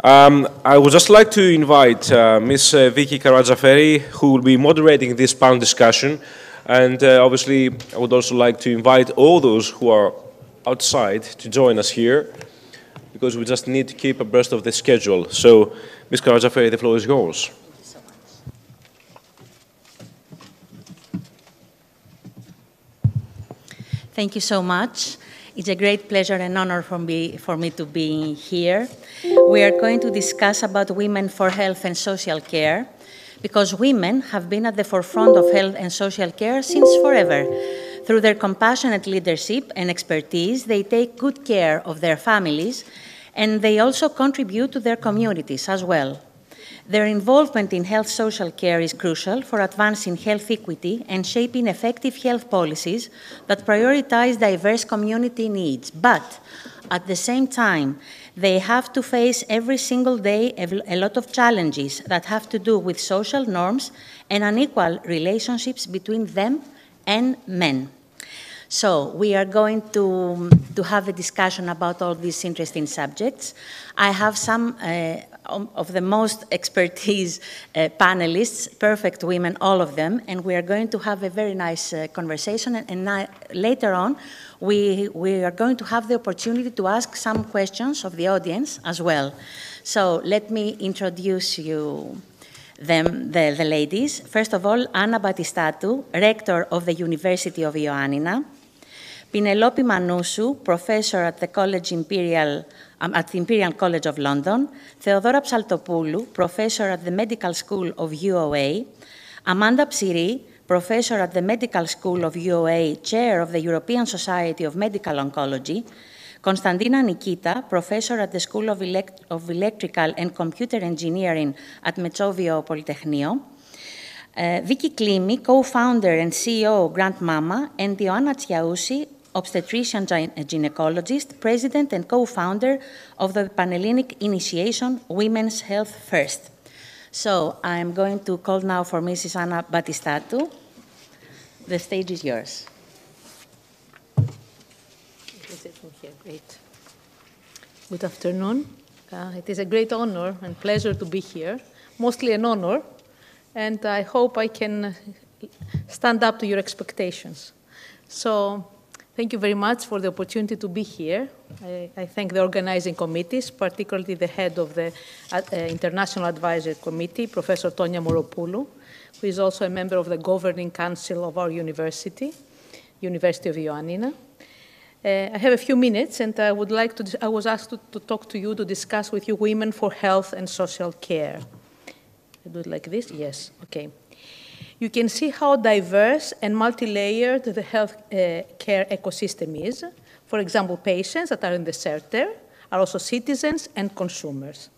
I would just like to invite Ms. Vicky Karatzaferi, who will be moderating this panel discussion. And obviously, I would also like to invite all those who are outside to join us here, because we just need to keep abreast of the schedule. So, Ms. Karatzaferi, the floor is yours. Thank you so much. It's a great pleasure and honor for me to be here. We are going to discuss about women for health and social care, because women have been at the forefront of health and social care since forever. Through their compassionate leadership and expertise, they take good care of their families, and they also contribute to their communities as well. Their involvement in health social care is crucial for advancing health equity and shaping effective health policies that prioritize diverse community needs. But at the same time, they have to face every single day a lot of challenges that have to do with social norms and unequal relationships between them and men. So we are going to have a discussion about all these interesting subjects. I have some of the most expertise panelists, perfect women, all of them, and we are going to have a very nice conversation. And later on, we are going to have the opportunity to ask some questions of the audience as well. So let me introduce you the ladies. First of all, Anna Batistatou, Rector of the University of Ioannina. Penelope Manousou, Professor at the Imperial College of London. Theodora Psaltopoulou, Professor at the Medical School of UOA. Amanda Psyrri, Professor at the Medical School of UOA, Chair of the European Society of Medical Oncology. Konstantina Nikita, Professor at the School of Electrical and Computer Engineering at Metsovio Polytechnio. Vicky Karatzaferi, co-founder and CEO of Grandmama, and Ioannina, obstetrician gynecologist, president and co-founder of the Panhellenic Initiation Women's Health First. So I'm going to call now for Mrs. Anna Batistatou. The stage is yours. Great. Good afternoon. It is a great honor and pleasure to be here, mostly an honor, and I hope I can stand up to your expectations. So thank you very much for the opportunity to be here. I thank the organizing committees, particularly the head of the International Advisory Committee, Professor Tonia Moropoulou, who is also a member of the governing council of our university, University of Ioannina. I have a few minutes, and I was asked to talk to you, to discuss with you women for health and social care. I do it like this? Yes, okay. You can see how diverse and multi-layered the health care ecosystem is. For example, patients that are in the center are also citizens and consumers.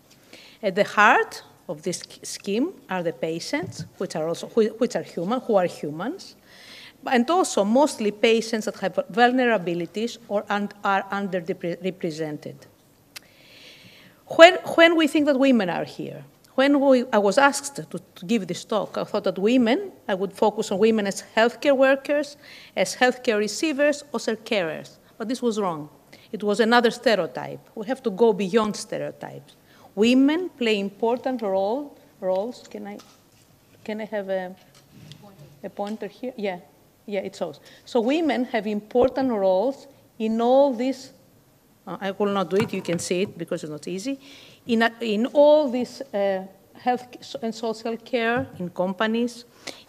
At the heart of this scheme are the patients, who are humans, and also mostly patients that have vulnerabilities or are underrepresented. When we think that women are here, I was asked to give this talk, I thought that I would focus on women as healthcare workers, as healthcare receivers, or as carers. But this was wrong. It was another stereotype. We have to go beyond stereotypes. Women play important roles. Can I have a pointer here? Yeah, it shows. So women have important roles in all this. I will not do it. You can see it because it's not easy. In all this health and social care, in companies,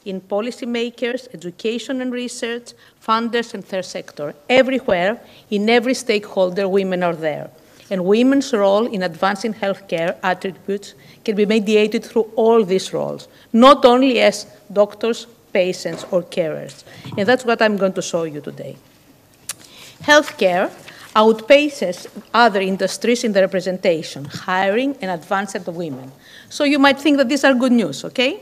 in policymakers, education and research, funders and third sector. Everywhere, in every stakeholder, women are there. And women's role in advancing healthcare attributes can be mediated through all these roles, not only as doctors, patients, or carers. And that's what I'm going to show you today. Healthcare outpaces other industries in the representation, hiring, and advancement of women. So you might think that these are good news, okay?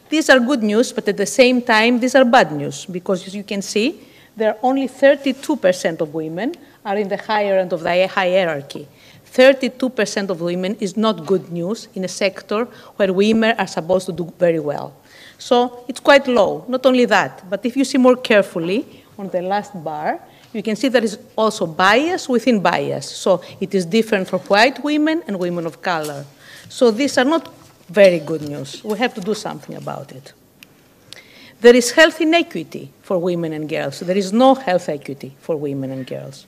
These are good news, but at the same time, these are bad news, because as you can see, there are only 32% of women are in the higher end of the hierarchy. 32% of women is not good news in a sector where women are supposed to do very well. So it's quite low. Not only that, but if you see more carefully on the last bar, You can see there is also bias within bias. So it is different for white women and women of color. So these are not very good news. We have to do something about it. There is health inequity for women and girls. There is no health equity for women and girls.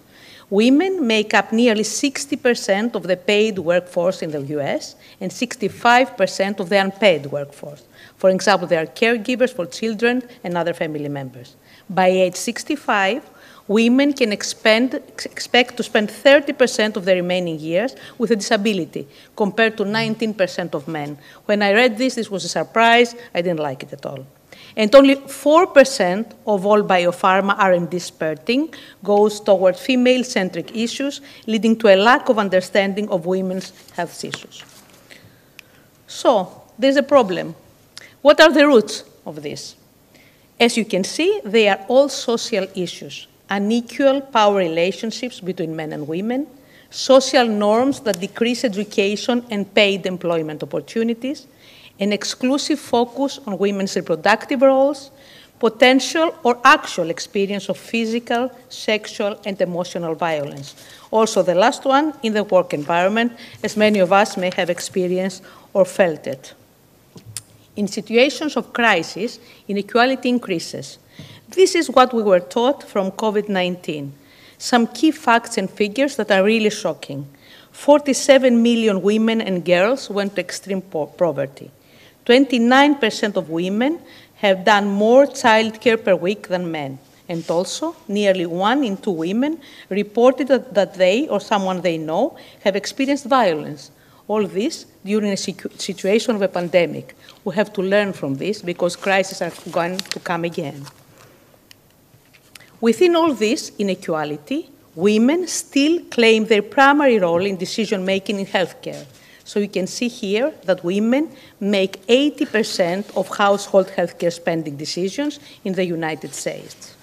Women make up nearly 60% of the paid workforce in the US and 65% of the unpaid workforce. For example, they are caregivers for children and other family members. By age 65, women can expect to spend 30% of their remaining years with a disability, compared to 19% of men. When I read this, this was a surprise. I didn't like it at all. And only 4% of all biopharma R&D spending goes toward female-centric issues, leading to a lack of understanding of women's health issues. So, there's a problem. What are the roots of this? As you can see, they are all social issues. Unequal power relationships between men and women, social norms that decrease education and paid employment opportunities, an exclusive focus on women's reproductive roles, potential or actual experience of physical, sexual, and emotional violence. Also, the last one, in the work environment, as many of us may have experienced or felt it. In situations of crisis, inequality increases. This is what we were taught from COVID-19. Some key facts and figures that are really shocking. 47 million women and girls went to extreme poverty. 29% of women have done more childcare per week than men. And also, nearly 1 in 2 women reported that they or someone they know have experienced violence. All this during a situation of a pandemic. We have to learn from this because crises are going to come again. Within all this inequality, women still claim their primary role in decision-making in healthcare. So you can see here that women make 80% of household healthcare spending decisions in the United States.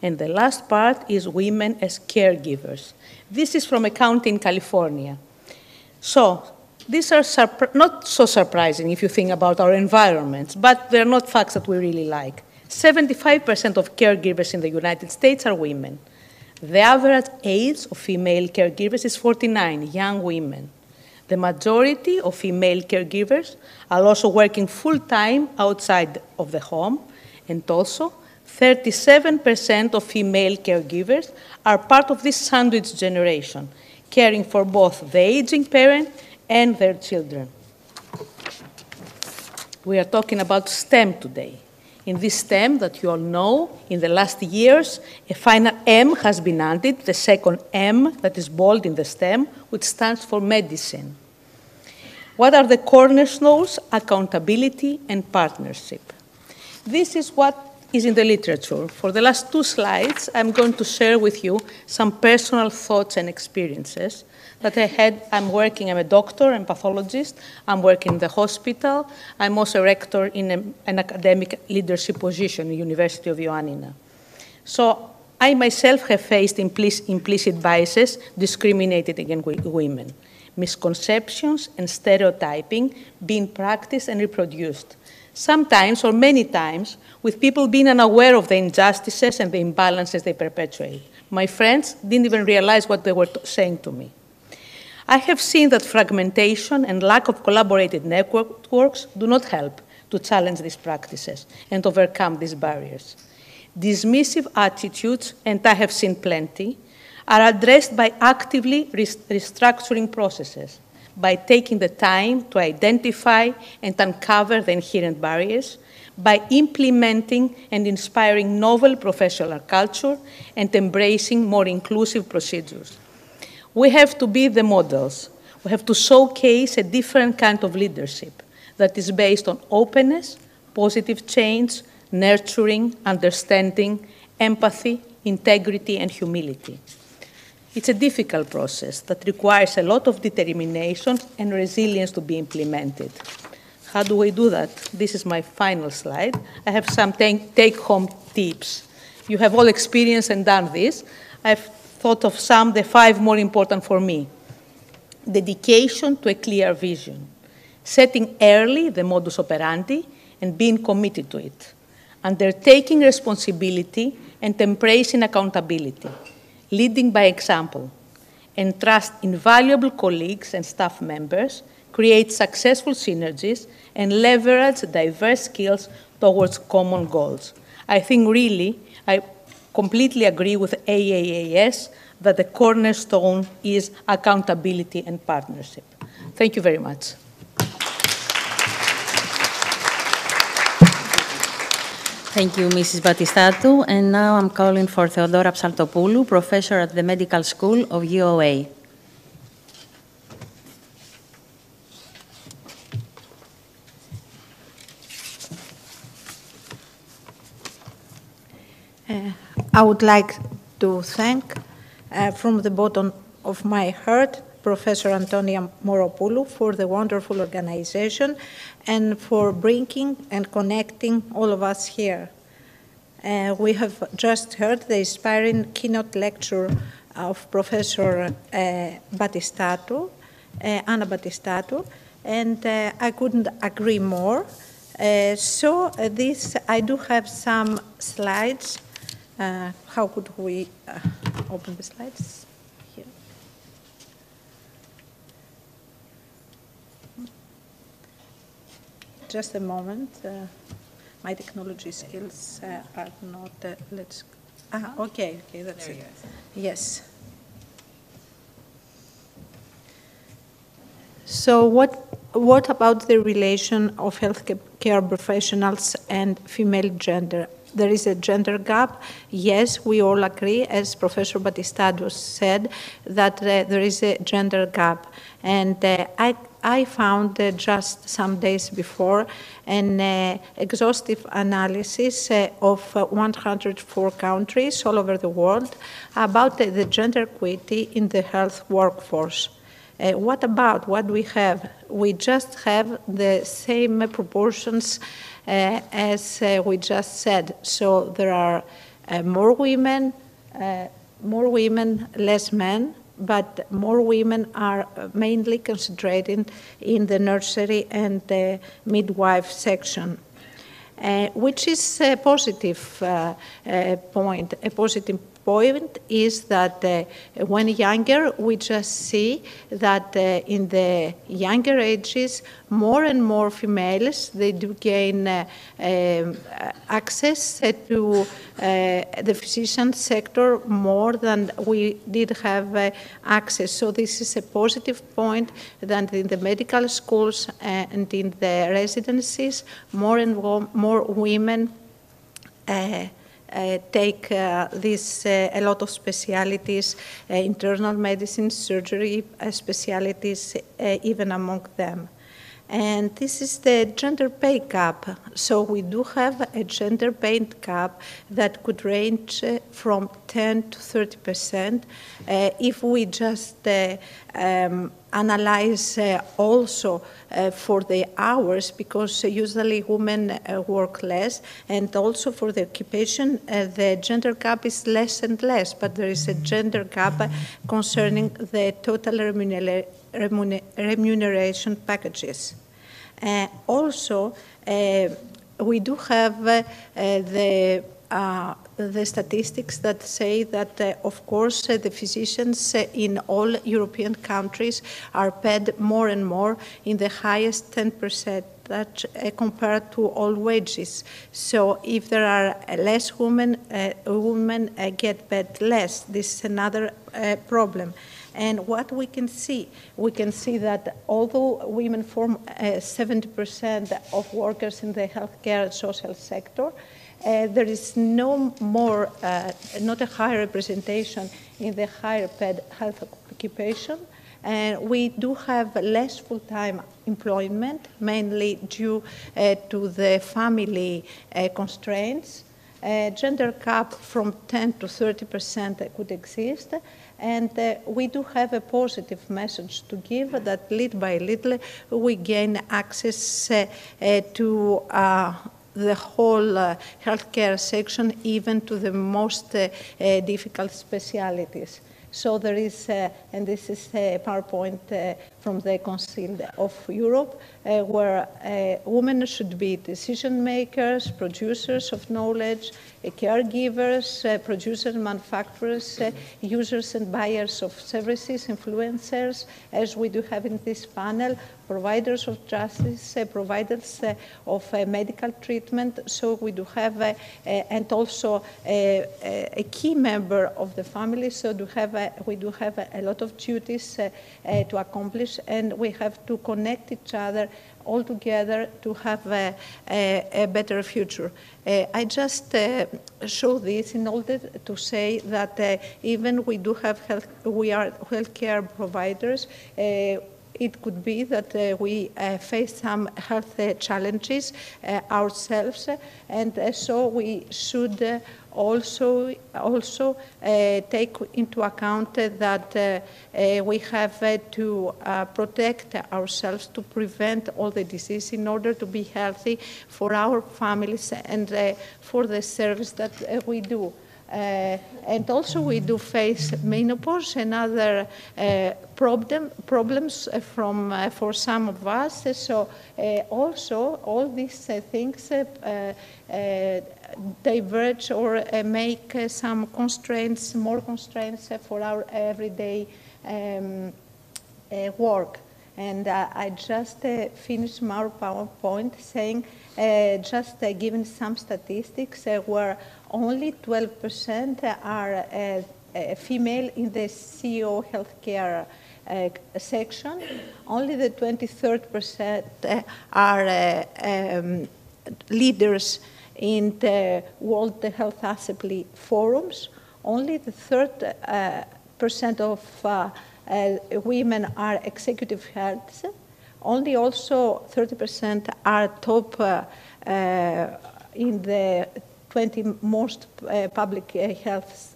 And the last part is women as caregivers. This is from a county in California. So these are not so surprising if you think about our environments, but they're not facts that we really like. 75% of caregivers in the United States are women. The average age of female caregivers is 49, young women. The majority of female caregivers are also working full-time outside of the home, and also 37% of female caregivers are part of this sandwich generation, caring for both the aging parent and their children. We are talking about STEM today. In this STEM that you all know, in the last years, a final M has been added, the second M that is bold in the STEM, which stands for medicine. What are the cornerstones? Accountability and partnership. This is what is in the literature. For the last 2 slides, I'm going to share with you some personal thoughts and experiences that I had. I'm a doctor and pathologist. I'm working in the hospital. I'm also a rector in an academic leadership position at the University of Ioannina. So I myself have faced implicit biases discriminated against women, misconceptions and stereotyping being practiced and reproduced. Sometimes, or many times, with people being unaware of the injustices and the imbalances they perpetuate. My friends didn't even realize what they were saying to me. I have seen that fragmentation and lack of collaborated networks do not help to challenge these practices and overcome these barriers. Dismissive attitudes, and I have seen plenty, are addressed by actively restructuring processes, by taking the time to identify and uncover the inherent barriers, by implementing and inspiring novel professional culture and embracing more inclusive procedures. We have to be the models. We have to showcase a different kind of leadership that is based on openness, positive change, nurturing, understanding, empathy, integrity, and humility. It's a difficult process that requires a lot of determination and resilience to be implemented. How do we do that? This is my final slide. I have some take-home tips. You have all experienced and done this. I've thought of the 5 more important for me. Dedication to a clear vision. Setting early the modus operandi and being committed to it. Undertaking responsibility, and embracing accountability, leading by example, and trust invaluable colleagues and staff members, create successful synergies, and leverage diverse skills towards common goals. I think really, I completely agree with AAAS that the cornerstone is accountability and partnership. Thank you very much. Thank you, Mrs. Batistatou. And now I'm calling for Theodora Psaltopoulou, professor at the Medical School of UOA. I would like to thank, from the bottom of my heart, Professor Antonia Moropoulou for the wonderful organization and for bringing and connecting all of us here. We have just heard the inspiring keynote lecture of Professor Batistatou, Anna Batistatou, and I couldn't agree more. I do have some slides. How could we open the slides? Here. Just a moment. My technology skills are not, okay, that's it. Yes. So what about the relation of healthcare professionals and female gender? There is a gender gap. Yes, we all agree, as Professor Batistatou said, that there is a gender gap. And I found just some days before an exhaustive analysis of 104 countries all over the world about the gender equity in the health workforce. What do we have? We just have the same proportions as we just said. So there are more women, less men, but more women are mainly concentrated in the nursery and the midwife section, which is a positive point. A positive point is that when younger, we just see that in the younger ages, more and more females, they do gain access to the physician sector more than we did have access. So this is a positive point that in the medical schools and in the residencies, more and more women take a lot of specialities, internal medicine, surgery specialities, even among them. And this is the gender pay gap. So we do have a gender pay gap that could range from 10 to 30%. If we just analyze also for the hours, because usually women work less, and also for the occupation, the gender gap is less and less, but there is a gender gap concerning the total remuneration packages. Also, we do have the statistics that say that, of course, the physicians in all European countries are paid more and more in the highest 10% compared to all wages. So if there are less women, women get paid less. This is another problem. And what we can see that although women form 70% of workers in the healthcare and social sector, there is not a high representation in the higher paid health occupation. And we do have less full-time employment, mainly due to the family constraints. Gender gap from 10 to 30% could exist. And we do have a positive message to give that little by little we gain access to the whole healthcare section, even to the most difficult specialities. So there is, and this is a PowerPoint from the Council of Europe, where women should be decision makers, producers of knowledge, caregivers, producers, manufacturers, users and buyers of services, influencers, as we do have in this panel, providers of justice, providers of medical treatment. So we do have, and also a key member of the family. So we do have a lot of duties to accomplish, and we have to connect each other all together to have a better future. I just show this in order to say that even we do have we are healthcare providers. It could be that we face some health challenges ourselves, and so we should also take into account that we have to protect ourselves to prevent all the disease in order to be healthy for our families and for the service that we do. And also we do face menopause and other problems for some of us. So also all these things diverge or make some constraints, more constraints for our everyday work. And I just finished my PowerPoint saying, just giving some statistics where only 12% are female in the CEO healthcare section. Only the 23rd% are leaders in the World Health Assembly forums. Only the 3rd% of women are executive heads. Only also 30% are top in the 20 most public health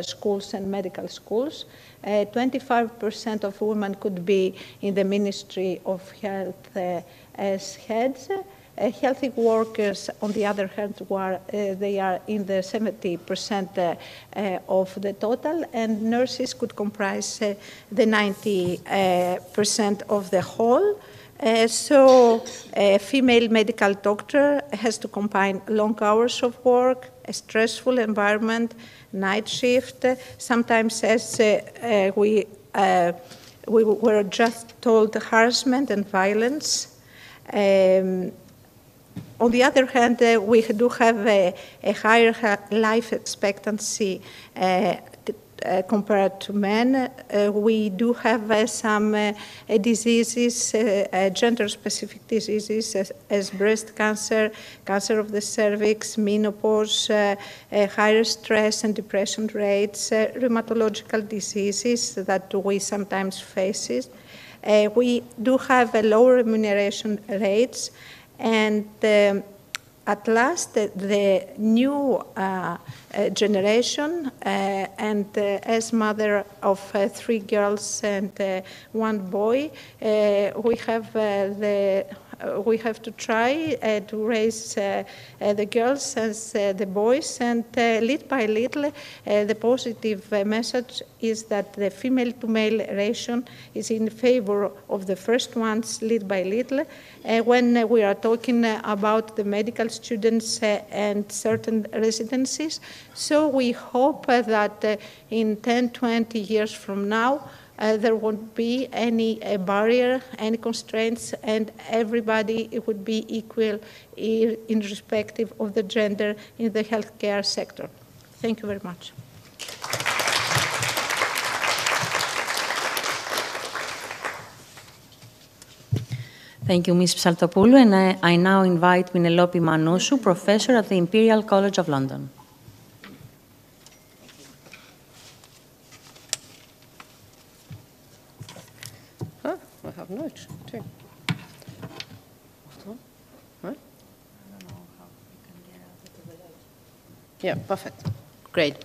schools and medical schools. 25% of women could be in the Ministry of Health as heads. Healthy workers, on the other hand, they are in the 70% of the total, and nurses could comprise the 90% of the whole. So a female medical doctor has to combine long hours of work, a stressful environment, night shift, sometimes as we were just told, harassment and violence. On the other hand, we do have a higher life expectancy compared to men. We do have some diseases, gender-specific diseases as breast cancer, cancer of the cervix, menopause, higher stress and depression rates, rheumatological diseases that we sometimes face. We do have lower remuneration rates. And at last, the new generation, and as mother of 3 girls and 1 boy, we have to try to raise the girls as the boys, and little by little, the positive message is that the female-to-male ratio is in favor of the first ones, little by little. When we are talking about the medical students and certain residencies, so we hope that in 10, 20 years from now, there won't be any barrier, any constraints, and everybody would be equal in respective of the gender in the healthcare sector. Thank you very much. Thank you, Ms. Psaltopoulou, and I now invite Penelope Manousou, professor at the Imperial College of London. I have notes too. What? I don't know how we can get out of the light. Yeah, perfect. Great.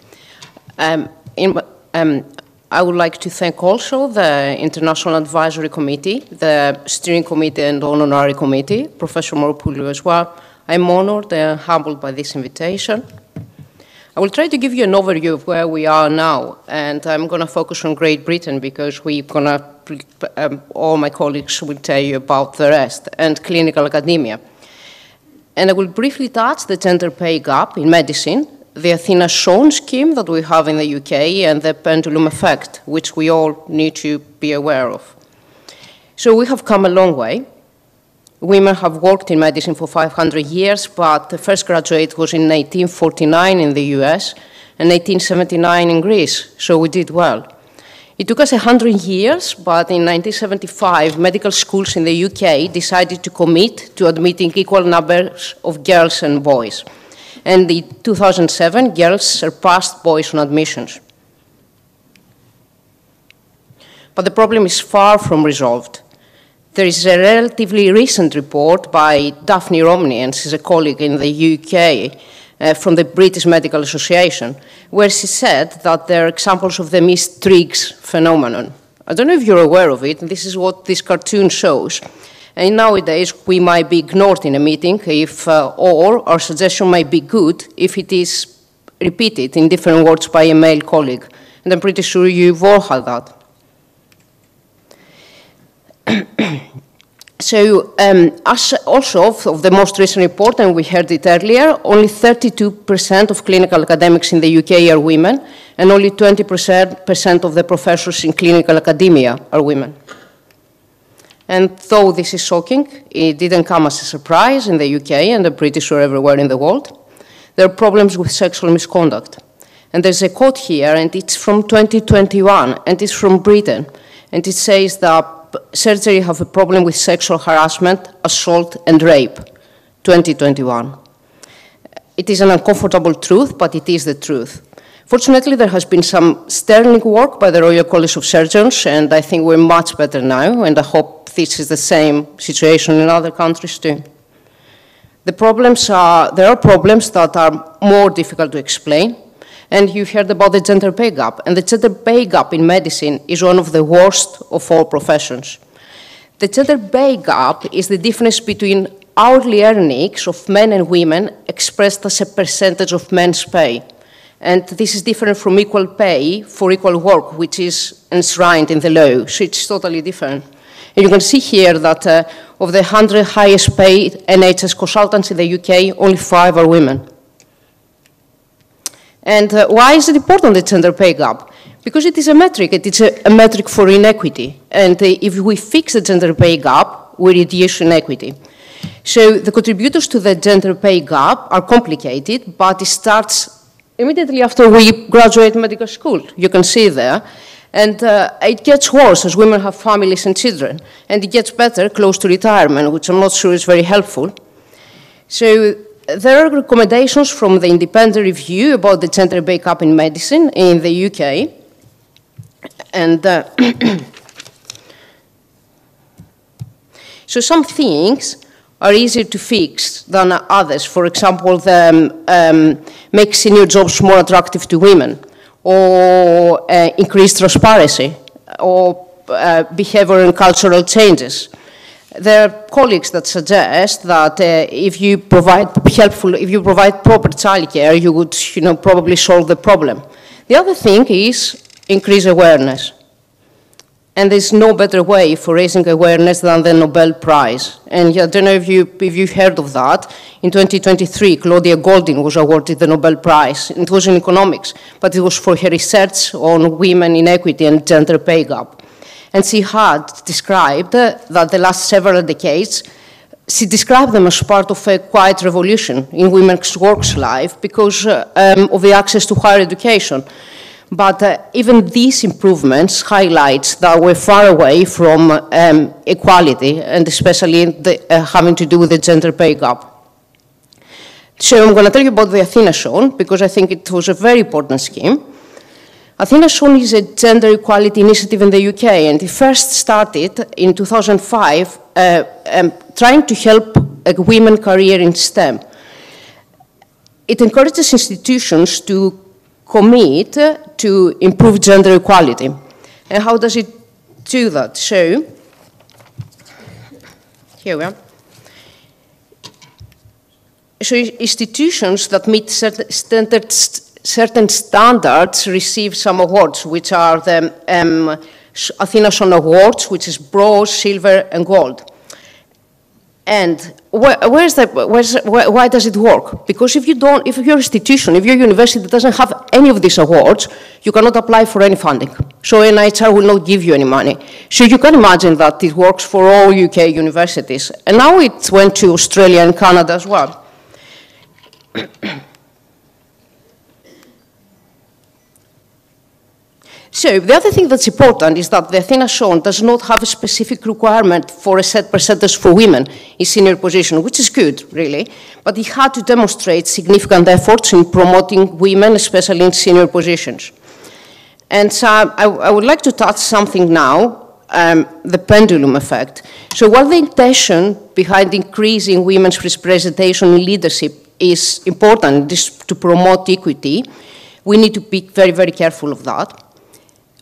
I would like to thank also the International Advisory Committee, the Steering Committee and Honorary Committee, Professor Manousou as well. I'm honored and humbled by this invitation. I will try to give you an overview of where we are now, and I'm going to focus on Great Britain because we're going to all my colleagues will tell you about the rest, and clinical academia. And I will briefly touch the gender pay gap in medicine, the Athena-Shawn scheme that we have in the UK, and the pendulum effect, which we all need to be aware of. So we have come a long way. Women have worked in medicine for 500 years, but the first graduate was in 1849 in the US and 1879 in Greece, so we did well. It took us 100 years, but in 1975, medical schools in the UK decided to commit to admitting equal numbers of girls and boys. And in 2007, girls surpassed boys on admissions. But the problem is far from resolved. There is a relatively recent report by Daphne Romney, and she's a colleague in the UK, from the British Medical Association, where she said that there are examples of the Miss Triggs phenomenon. I don't know if you're aware of it, and this is what this cartoon shows. And nowadays, we might be ignored in a meeting, or our suggestion might be good if it is repeated in different words by a male colleague. And I'm pretty sure you've all had that. So, as also of the most recent report, and we heard it earlier, only 32% of clinical academics in the UK are women, and only 20% of the professors in clinical academia are women. And though this is shocking, it didn't come as a surprise in the UK, and I'm pretty sure everywhere in the world. There are problems with sexual misconduct. And there's a quote here, and it's from 2021, and it's from Britain, and it says that surgery have a problem with sexual harassment, assault, and rape, 2021. It is an uncomfortable truth, but it is the truth. Fortunately, there has been some sterling work by the Royal College of Surgeons, and I think we're much better now, and I hope this is the same situation in other countries too. There are problems that are more difficult to explain, and you heard about the gender pay gap, and the gender pay gap in medicine is one of the worst of all professions. The gender pay gap is the difference between hourly earnings of men and women expressed as a percentage of men's pay. And this is different from equal pay for equal work, which is enshrined in the law, so it's totally different. And you can see here that of the 100 highest paid NHS consultants in the UK, only 5 are women. And why is it important, the gender pay gap? Because it is a metric, it's a metric for inequity. And if we fix the gender pay gap, we reduce inequity. So the contributors to the gender pay gap are complicated, but it starts immediately after we graduate medical school. You can see there. And it gets worse as women have families and children. And it gets better close to retirement, which I'm not sure is very helpful. So there are recommendations from the independent review about the gender pay gap in medicine in the UK. And so some things are easier to fix than others. For example, make senior jobs more attractive to women, or increase transparency, or behavior and cultural changes. There are colleagues that suggest that if you provide proper childcare, you would, probably solve the problem. The other thing is increase awareness. And there's no better way for raising awareness than the Nobel Prize. And I don't know if you've heard of that. In 2023, Claudia Goldin was awarded the Nobel Prize. It was in economics, but it was for her research on women inequity and gender pay gap. And she had described that the last several decades, she described them as part of a quiet revolution in women's work life because of the access to higher education. But even these improvements highlight that we're far away from equality, and especially having to do with the gender pay gap. So I'm going to tell you about the Athena-Shawn, because I think it was a very important scheme. Athena-Shawn is a gender equality initiative in the UK, and it first started in 2005 trying to help a women's career in STEM. It encourages institutions to commit to improve gender equality. And how does it do that? So, here we are. So institutions that meet certain standards receive some awards, which are the Athena Shone Awards, which is bronze, silver, and gold. And why does it work? Because if your institution, if your university doesn't have any of these awards, you cannot apply for any funding. So NIHR will not give you any money. So you can imagine that it works for all UK universities. And now it went to Australia and Canada as well. So the other thing that's important is that the Athena Shone does not have a specific requirement for a set percentage for women in senior position, which is good, really. But it had to demonstrate significant efforts in promoting women, especially in senior positions. And so I would like to touch something now, the pendulum effect. So while the intention behind increasing women's representation in leadership is important, is to promote equity, we need to be very, very careful of that.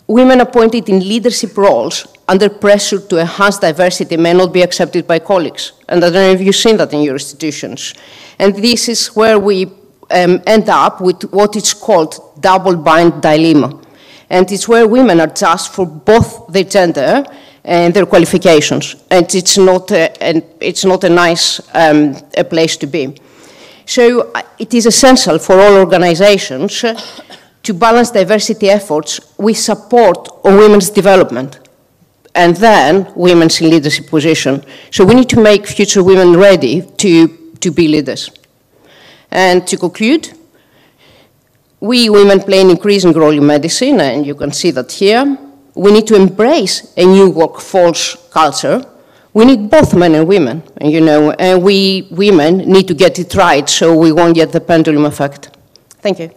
Women appointed in leadership roles under pressure to enhance diversity may not be accepted by colleagues. And I don't know if you've seen that in your institutions. And this is where we end up with what is called double-bind dilemma. And it's where women are judged for both their gender and their qualifications. And it's not a nice place to be. So it is essential for all organizations to balance diversity efforts with support on women's development, and then women's in leadership position. So we need to make future women ready to be leaders. And to conclude, we women play an increasing role in medicine, and you can see that here. We need to embrace a new workforce culture. We need both men and women, and we women need to get it right so we won't get the pendulum effect. Thank you.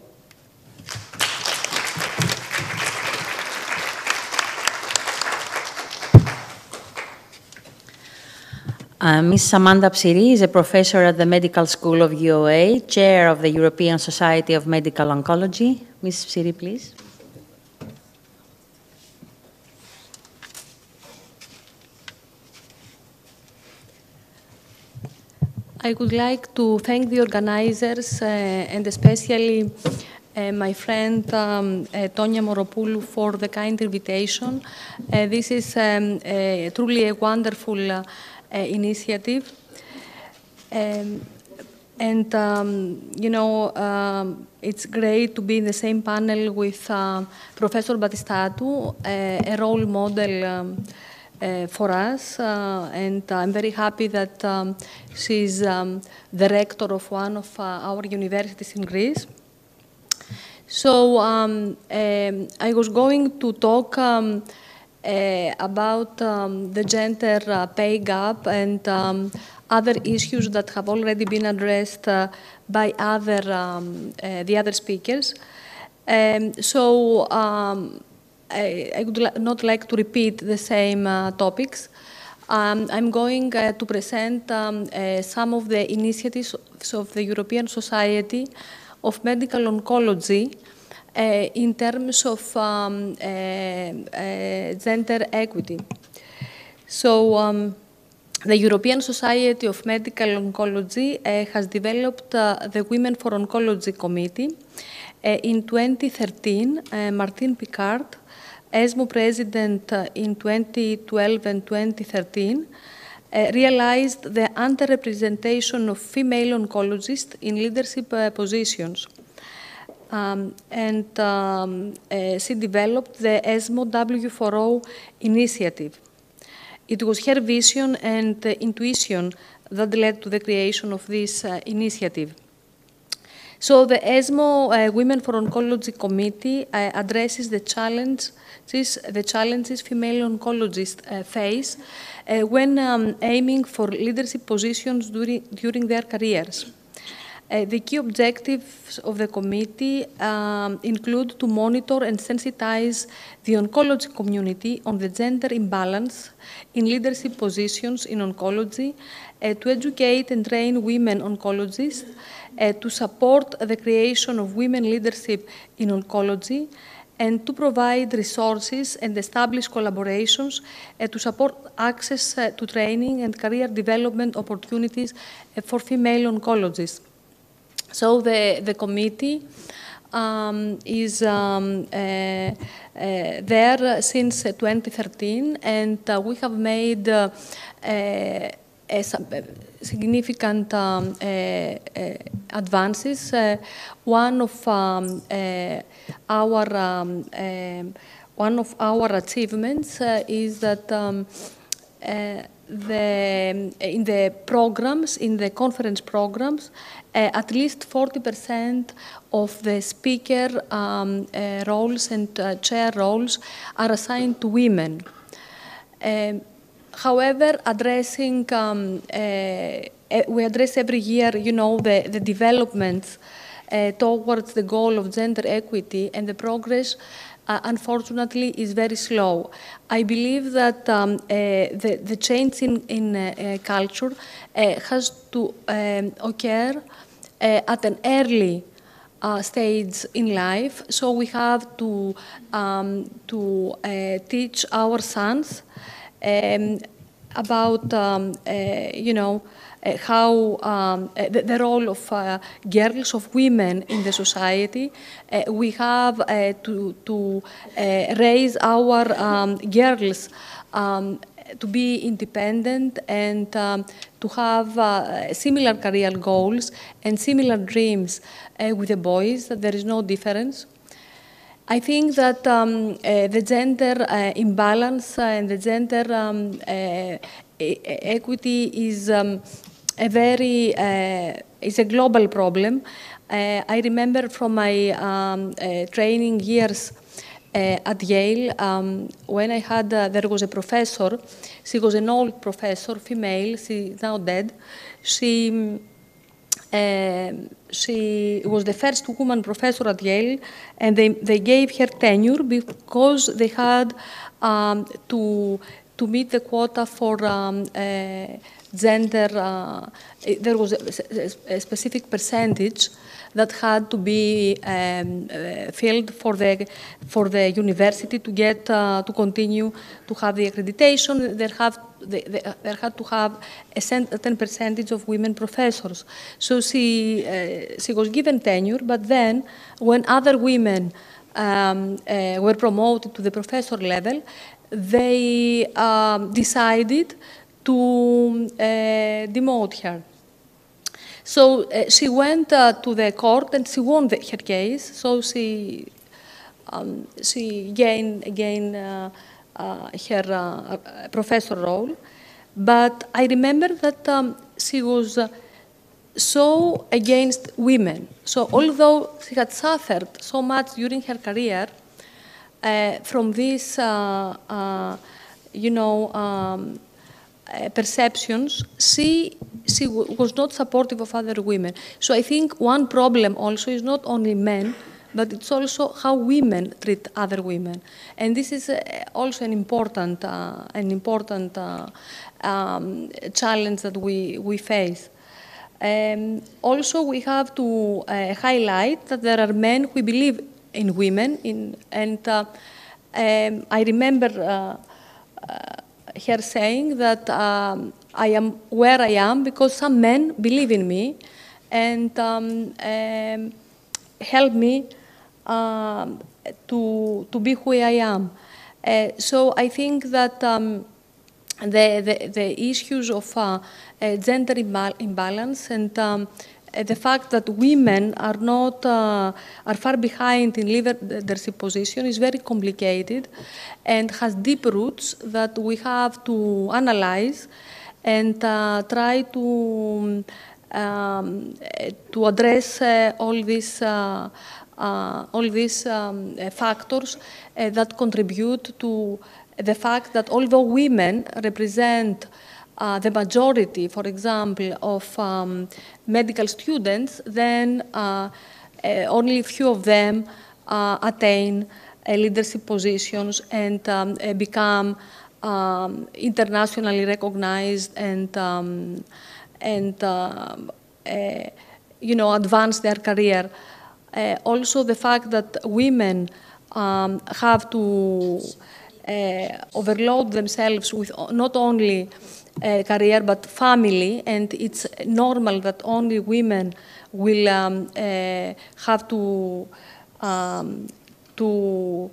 Ms. Samantha Psyrri is a professor at the Medical School of UOA, chair of the European Society of Medical Oncology. Ms. Psyrri, please. I would like to thank the organizers and especially my friend Tonia Moropoulou for the kind invitation. This is truly a wonderful initiative. It's great to be in the same panel with Professor Batistatou, a role model for us, and I'm very happy that she's the rector of one of our universities in Greece. So I was going to talk about the gender pay gap and other issues that have already been addressed by the other speakers. I would not like to repeat the same topics. I'm going to present some of the initiatives of the European Society of Medical Oncology in terms of gender equity. So the European Society of Medical Oncology has developed the Women for Oncology Committee. In 2013, Martine Picard, ESMO president in 2012 and 2013, realized the underrepresentation of female oncologists in leadership positions. She developed the ESMO W4O initiative. It was her vision and intuition that led to the creation of this initiative. So the ESMO Women for Oncology Committee addresses the challenges female oncologists face when aiming for leadership positions during their careers. The key objectives of the committee include to monitor and sensitize the oncology community on the gender imbalance in leadership positions in oncology, to educate and train women oncologists, to support the creation of women leadership in oncology, and to provide resources and establish collaborations to support access to training and career development opportunities for female oncologists. So the committee is there since 2013, and we have made significant advances. One of our achievements is that in the programs, in the conference programs, at least 40% of the speaker roles and chair roles are assigned to women. However, we address every year, the developments towards the goal of gender equity, and the progress, unfortunately, is very slow. I believe that the change in culture has to occur at an early stage in life. So we have to teach our sons about, how the role of girls, of women in the society. We have to raise our girls to be independent and to have similar career goals and similar dreams with the boys, that there is no difference. I think that the gender imbalance and the gender equity is is a global problem. I remember from my training years at Yale, when I had, there was a professor. She was an old professor, female. She is now dead. She was the first woman professor at Yale, and they gave her tenure because they had to meet the quota for gender. There was a specific percentage that had to be filled for the university to get to continue to have the accreditation. There had to have a certain percentage of women professors. So she was given tenure, but then when other women were promoted to the professor level, they decided to demote her. So she went to the court and she won her case. So she gained again her professor role. But I remember that she was so against women. So although she had suffered so much during her career from this, perceptions, she was not supportive of other women. So I think one problem also is not only men, but it's also how women treat other women. And this is also an important challenge that we face. Also, we have to highlight that there are men who believe in women, and I remember her saying that I am where I am because some men believe in me and help me to be who I am. So I think that the issues of gender imbalance and the fact that women are far behind in leadership position is very complicated and has deep roots that we have to analyze and try to address all these factors that contribute to the fact that although women represent the majority, for example, of medical students, then only a few of them attain leadership positions and become internationally recognized and advance their career. Also, the fact that women have to overload themselves with not only career but family, and it's normal that only women will have to to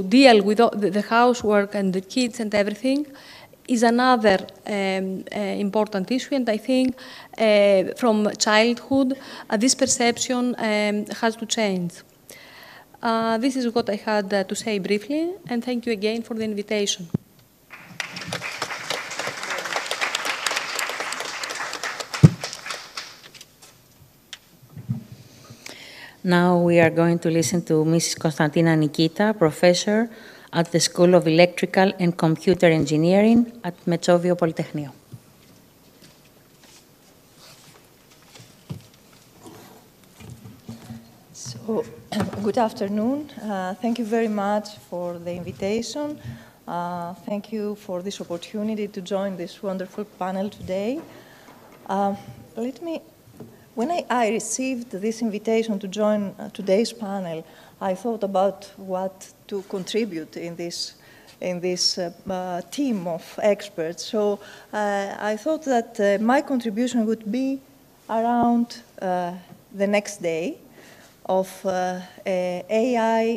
deal with the housework and the kids and everything is another important issue, and I think from childhood this perception has to change. This is what I had to say briefly, and thank you again for the invitation. Now we are going to listen to Mrs. Konstantina Nikita, professor at the School of Electrical and Computer Engineering at Metsovio Polytechnio. So, good afternoon. Thank you very much for the invitation. Thank you for this opportunity to join this wonderful panel today. When I received this invitation to join today's panel, I thought about what to contribute in this team of experts. So I thought that my contribution would be around the next day of AI-empowered,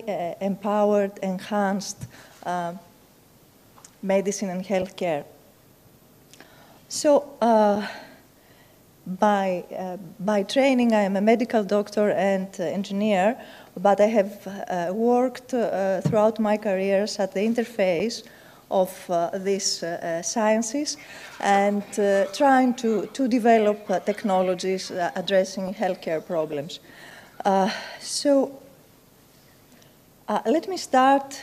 enhanced medicine and healthcare. So by training, I am a medical doctor and engineer, but I have worked throughout my careers at the interface of these sciences and trying to develop technologies addressing healthcare problems. Let me start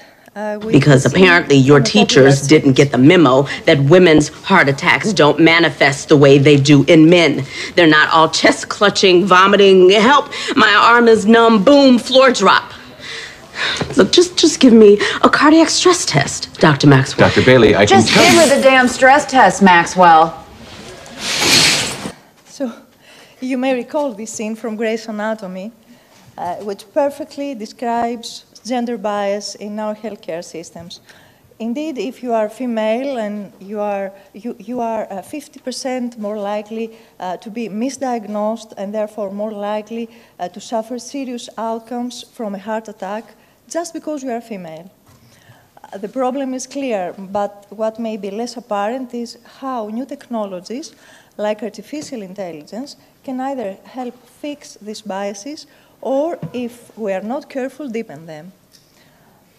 because apparently your teachers didn't get the memo that women's heart attacks don't manifest the way they do in men. They're not all chest clutching, vomiting, help, my arm is numb, boom, floor drop. Look, just give me a cardiac stress test, Dr. Maxwell. Dr. Bailey, I can just give her the damn stress test, Maxwell. So, you may recall this scene from Grey's Anatomy, which perfectly describes gender bias in our healthcare systems. Indeed, if you are female and you are 50% more likely to be misdiagnosed and therefore more likely to suffer serious outcomes from a heart attack just because you are female. The problem is clear, but what may be less apparent is how new technologies like artificial intelligence can either help fix these biases or, if we are not careful, deepen them.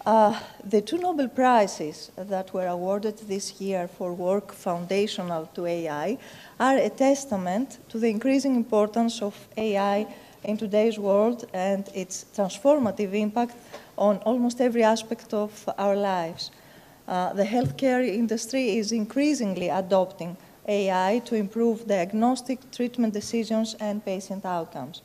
The two Nobel Prizes that were awarded this year for work foundational to AI are a testament to the increasing importance of AI in today's world and its transformative impact on almost every aspect of our lives. The healthcare industry is increasingly adopting AI to improve diagnostic, treatment decisions, and patient outcomes.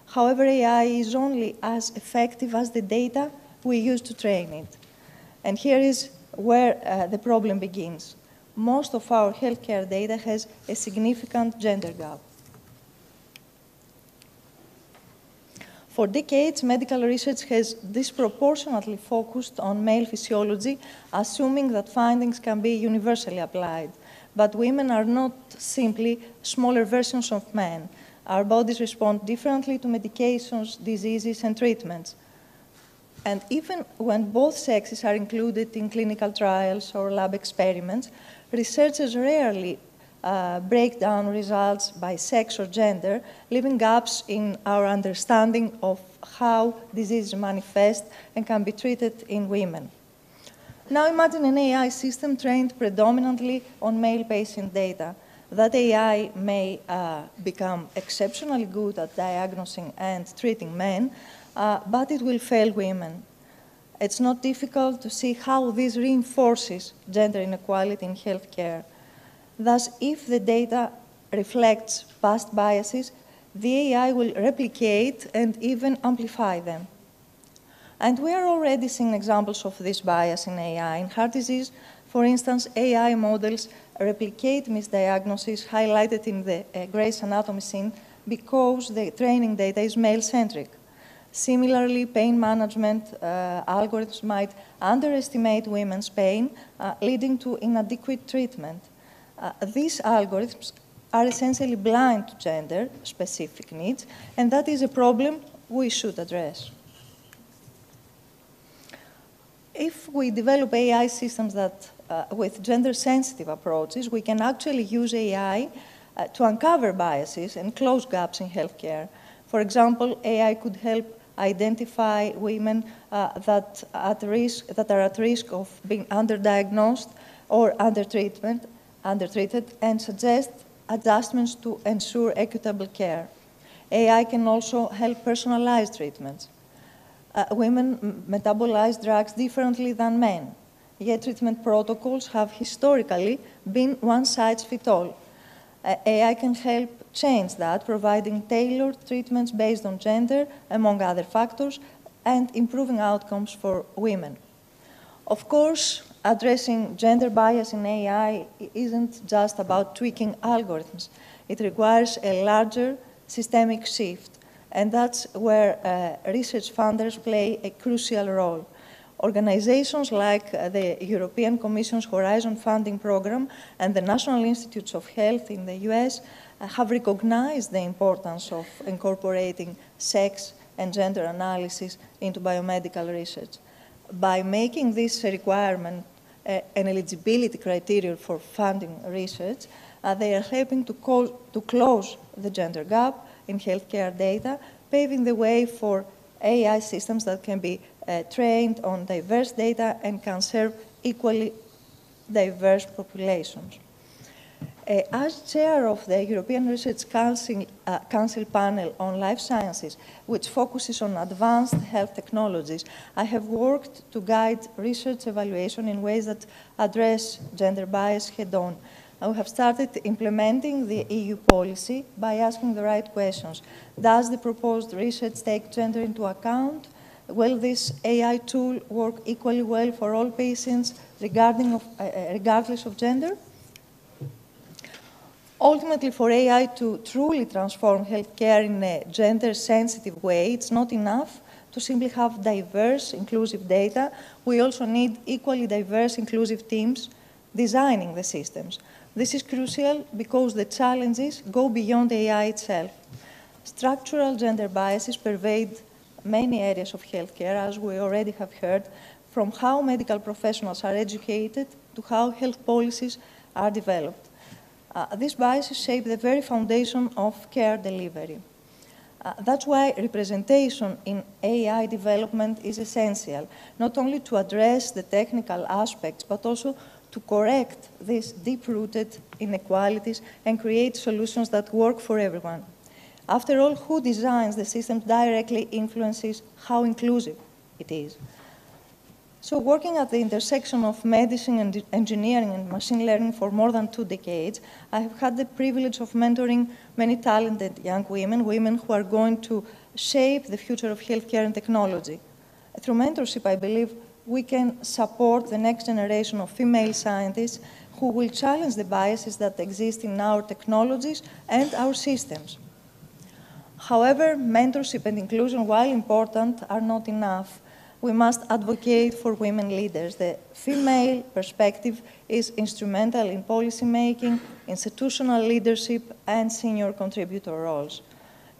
However, AI is only as effective as the data we use to train it. And here is where the problem begins. Most of our healthcare data has a significant gender gap. For decades, medical research has disproportionately focused on male physiology, assuming that findings can be universally applied. But women are not simply smaller versions of men. Our bodies respond differently to medications, diseases, and treatments. And even when both sexes are included in clinical trials or lab experiments, researchers rarely break down results by sex or gender, leaving gaps in our understanding of how diseases manifest and can be treated in women. Now imagine an AI system trained predominantly on male patient data. That AI may become exceptionally good at diagnosing and treating men, but it will fail women. It's not difficult to see how this reinforces gender inequality in healthcare. Thus, if the data reflects past biases, the AI will replicate and even amplify them. And we are already seeing examples of this bias in AI. In heart disease, for instance, AI models replicate misdiagnoses highlighted in the Grey's Anatomy scene because the training data is male-centric. Similarly, pain management algorithms might underestimate women's pain, leading to inadequate treatment. These algorithms are essentially blind to gender-specific needs, and that is a problem we should address. If we develop AI systems that, with gender-sensitive approaches, we can actually use AI to uncover biases and close gaps in healthcare. For example, AI could help identify women that are at risk of being underdiagnosed or undertreated, and suggest adjustments to ensure equitable care. AI can also help personalize treatments. Women metabolize drugs differently than men, yet treatment protocols have historically been one-size-fits-all. AI can help change that, providing tailored treatments based on gender, among other factors, and improving outcomes for women. Of course, addressing gender bias in AI isn't just about tweaking algorithms. It requires a larger systemic shift, and that's where research funders play a crucial role. Organizations like the European Commission's Horizon Funding Program and the National Institutes of Health in the US have recognized the importance of incorporating sex and gender analysis into biomedical research. By making this requirement an eligibility criteria for funding research, they are helping to close the gender gap in healthcare data, paving the way for AI systems that can be trained on diverse data and can serve equally diverse populations. As chair of the European Research Council panel on life sciences, which focuses on advanced health technologies, I have worked to guide research evaluation in ways that address gender bias head-on. We have started implementing the EU policy by asking the right questions. Does the proposed research take gender into account? Will this AI tool work equally well for all patients regardless of gender? Ultimately, for AI to truly transform healthcare in a gender-sensitive way, it's not enough to simply have diverse, inclusive data. We also need equally diverse, inclusive teams designing the systems. This is crucial because the challenges go beyond AI itself. Structural gender biases pervade many areas of healthcare, as we already have heard, from how medical professionals are educated to how health policies are developed. These biases shape the very foundation of care delivery. That's why representation in AI development is essential, not only to address the technical aspects, but also to correct these deep-rooted inequalities and create solutions that work for everyone. After all, who designs the system directly influences how inclusive it is. So working at the intersection of medicine and engineering and machine learning for more than 2 decades, I have had the privilege of mentoring many talented young women, women who are going to shape the future of healthcare and technology. Through mentorship, I believe we can support the next generation of female scientists who will challenge the biases that exist in our technologies and our systems. However, mentorship and inclusion, while important, are not enough. We must advocate for women leaders. The female perspective is instrumental in policymaking, institutional leadership, and senior contributor roles.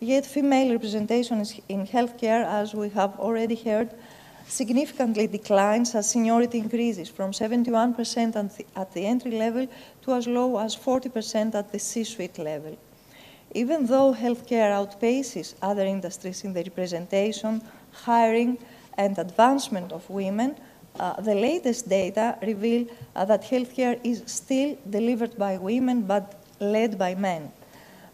Yet female representation in healthcare, as we have already heard, significantly declines as seniority increases from 71% at the entry level to as low as 40% at the C-suite level. Even though healthcare outpaces other industries in the representation, hiring, and advancement of women, the latest data reveal that healthcare is still delivered by women but led by men.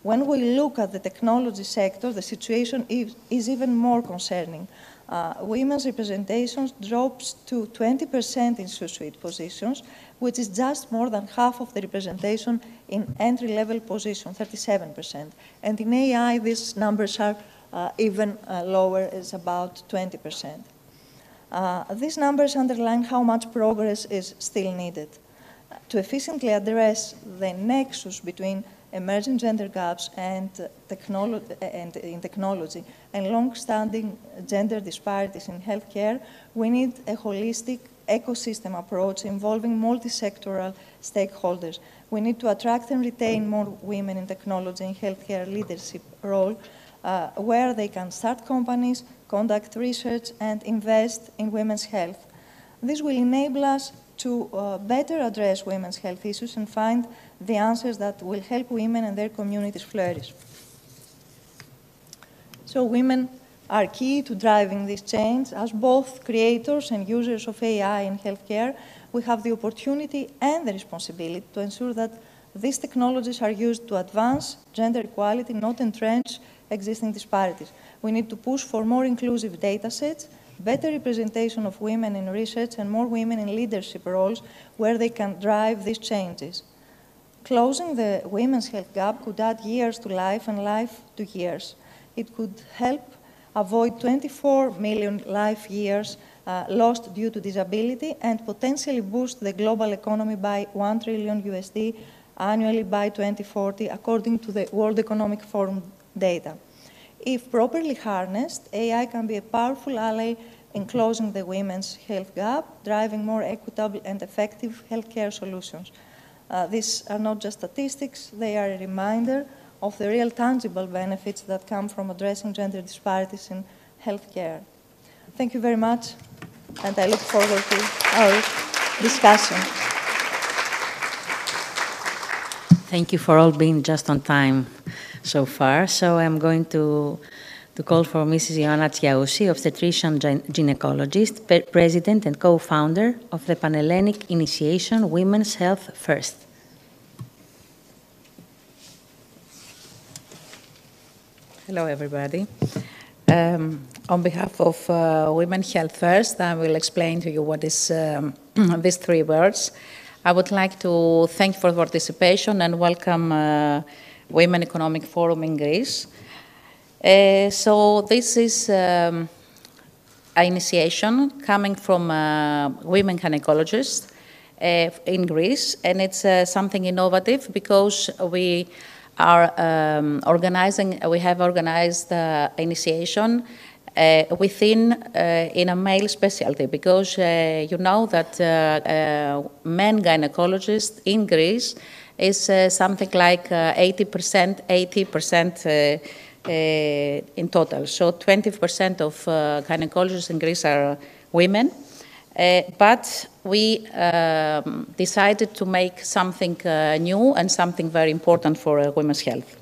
When we look at the technology sector, the situation is even more concerning. Women's representation drops to 20% in C-suite positions, which is just more than half of the representation in entry-level positions, 37%. And in AI, these numbers are even lower, is about 20%. These numbers underline how much progress is still needed. To efficiently address the nexus between emerging gender gaps and in technology and long-standing gender disparities in healthcare, we need a holistic ecosystem approach involving multi-sectoral stakeholders. We need to attract and retain more women in technology and healthcare leadership role, where they can start companies, conduct research, and invest in women's health. This will enable us to better address women's health issues and find the answers that will help women and their communities flourish. So women are key to driving this change. As both creators and users of AI in healthcare, we have the opportunity and the responsibility to ensure that these technologies are used to advance gender equality, not entrench existing disparities. We need to push for more inclusive data sets, better representation of women in research, and more women in leadership roles where they can drive these changes. Closing the women's health gap could add years to life and life to years. It could help avoid 24 million life years lost due to disability and potentially boost the global economy by $1 trillion USD annually by 2040, according to the World Economic Forum data. If properly harnessed, AI can be a powerful ally in closing the women's health gap, driving more equitable and effective healthcare solutions. These are not just statistics, they are a reminder of the real tangible benefits that come from addressing gender disparities in healthcare. Thank you very much, and I look forward to our discussion. Thank you for all being just on time so far. So I'm going to call for Mrs. Ioannina, obstetrician gynecologist, president and co-founder of the Panhellenic Initiation Women's Health First. Hello, everybody. On behalf of Women Health First, I will explain to you what is these three words. I would like to thank you for participation and welcome Women Economic Forum in Greece. So this is an initiation coming from women gynecologists in Greece, and it's something innovative because we are we have organized initiation within in a male specialty, because you know that men gynecologists in Greece is something like 80% in total. So 20% of gynecologists in Greece are women. But we decided to make something new and something very important for women's health.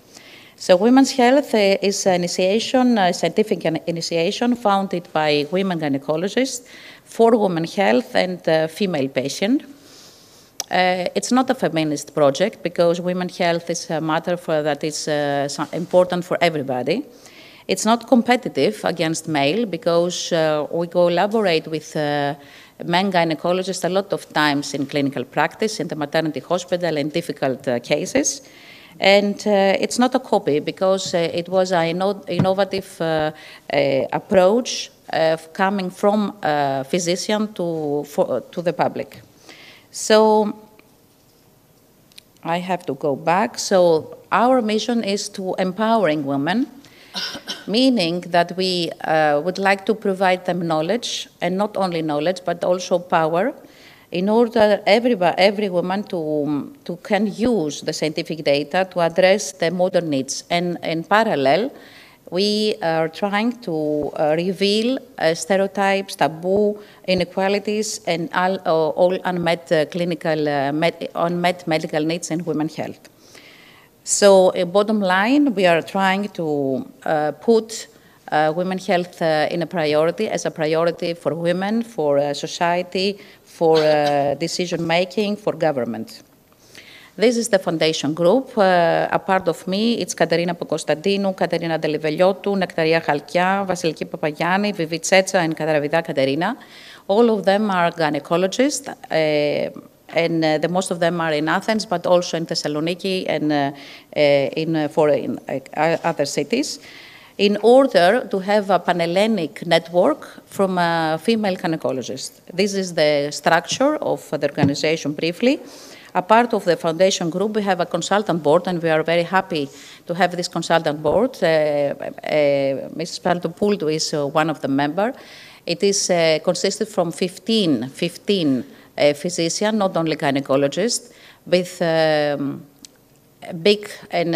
So women's health is an initiation, a scientific initiation founded by women gynecologists for women's health and female patients. It's not a feminist project because women's health is a matter that is important for everybody. It's not competitive against male because we collaborate with men gynecologists a lot of times in clinical practice, in the maternity hospital, in difficult cases. And it's not a copy because it was an innovative approach coming from a physician to the public. So I have to go back. So our mission is to empowering women, meaning that we would like to provide them knowledge, and not only knowledge, but also power, in order every woman to can use the scientific data to address the modern needs. And in parallel, we are trying to reveal stereotypes, taboo, inequalities, and all unmet unmet medical needs in women's health. So, bottom line, we are trying to put women's health in a priority, as a priority for women, for society, for decision-making, for government. This is the foundation group. A part of me, it's Katerina Pakonstantinou, Katerina Deliveliotou, Nectaria Chalkia, Vasiliki Papagianni, Vivi Tsetsa, and Katravida Katerina. All of them are gynecologists, and the most of them are in Athens, but also in Thessaloniki and in other cities, in order to have a Panhellenic network from female gynecologists. This is the structure of the organization briefly. A part of the foundation group, we have a consultant board, and we are very happy to have this consultant board. Mrs. Psaltopoulou is one of the members. It is consisted from 15 physicians, not only gynecologists, with big and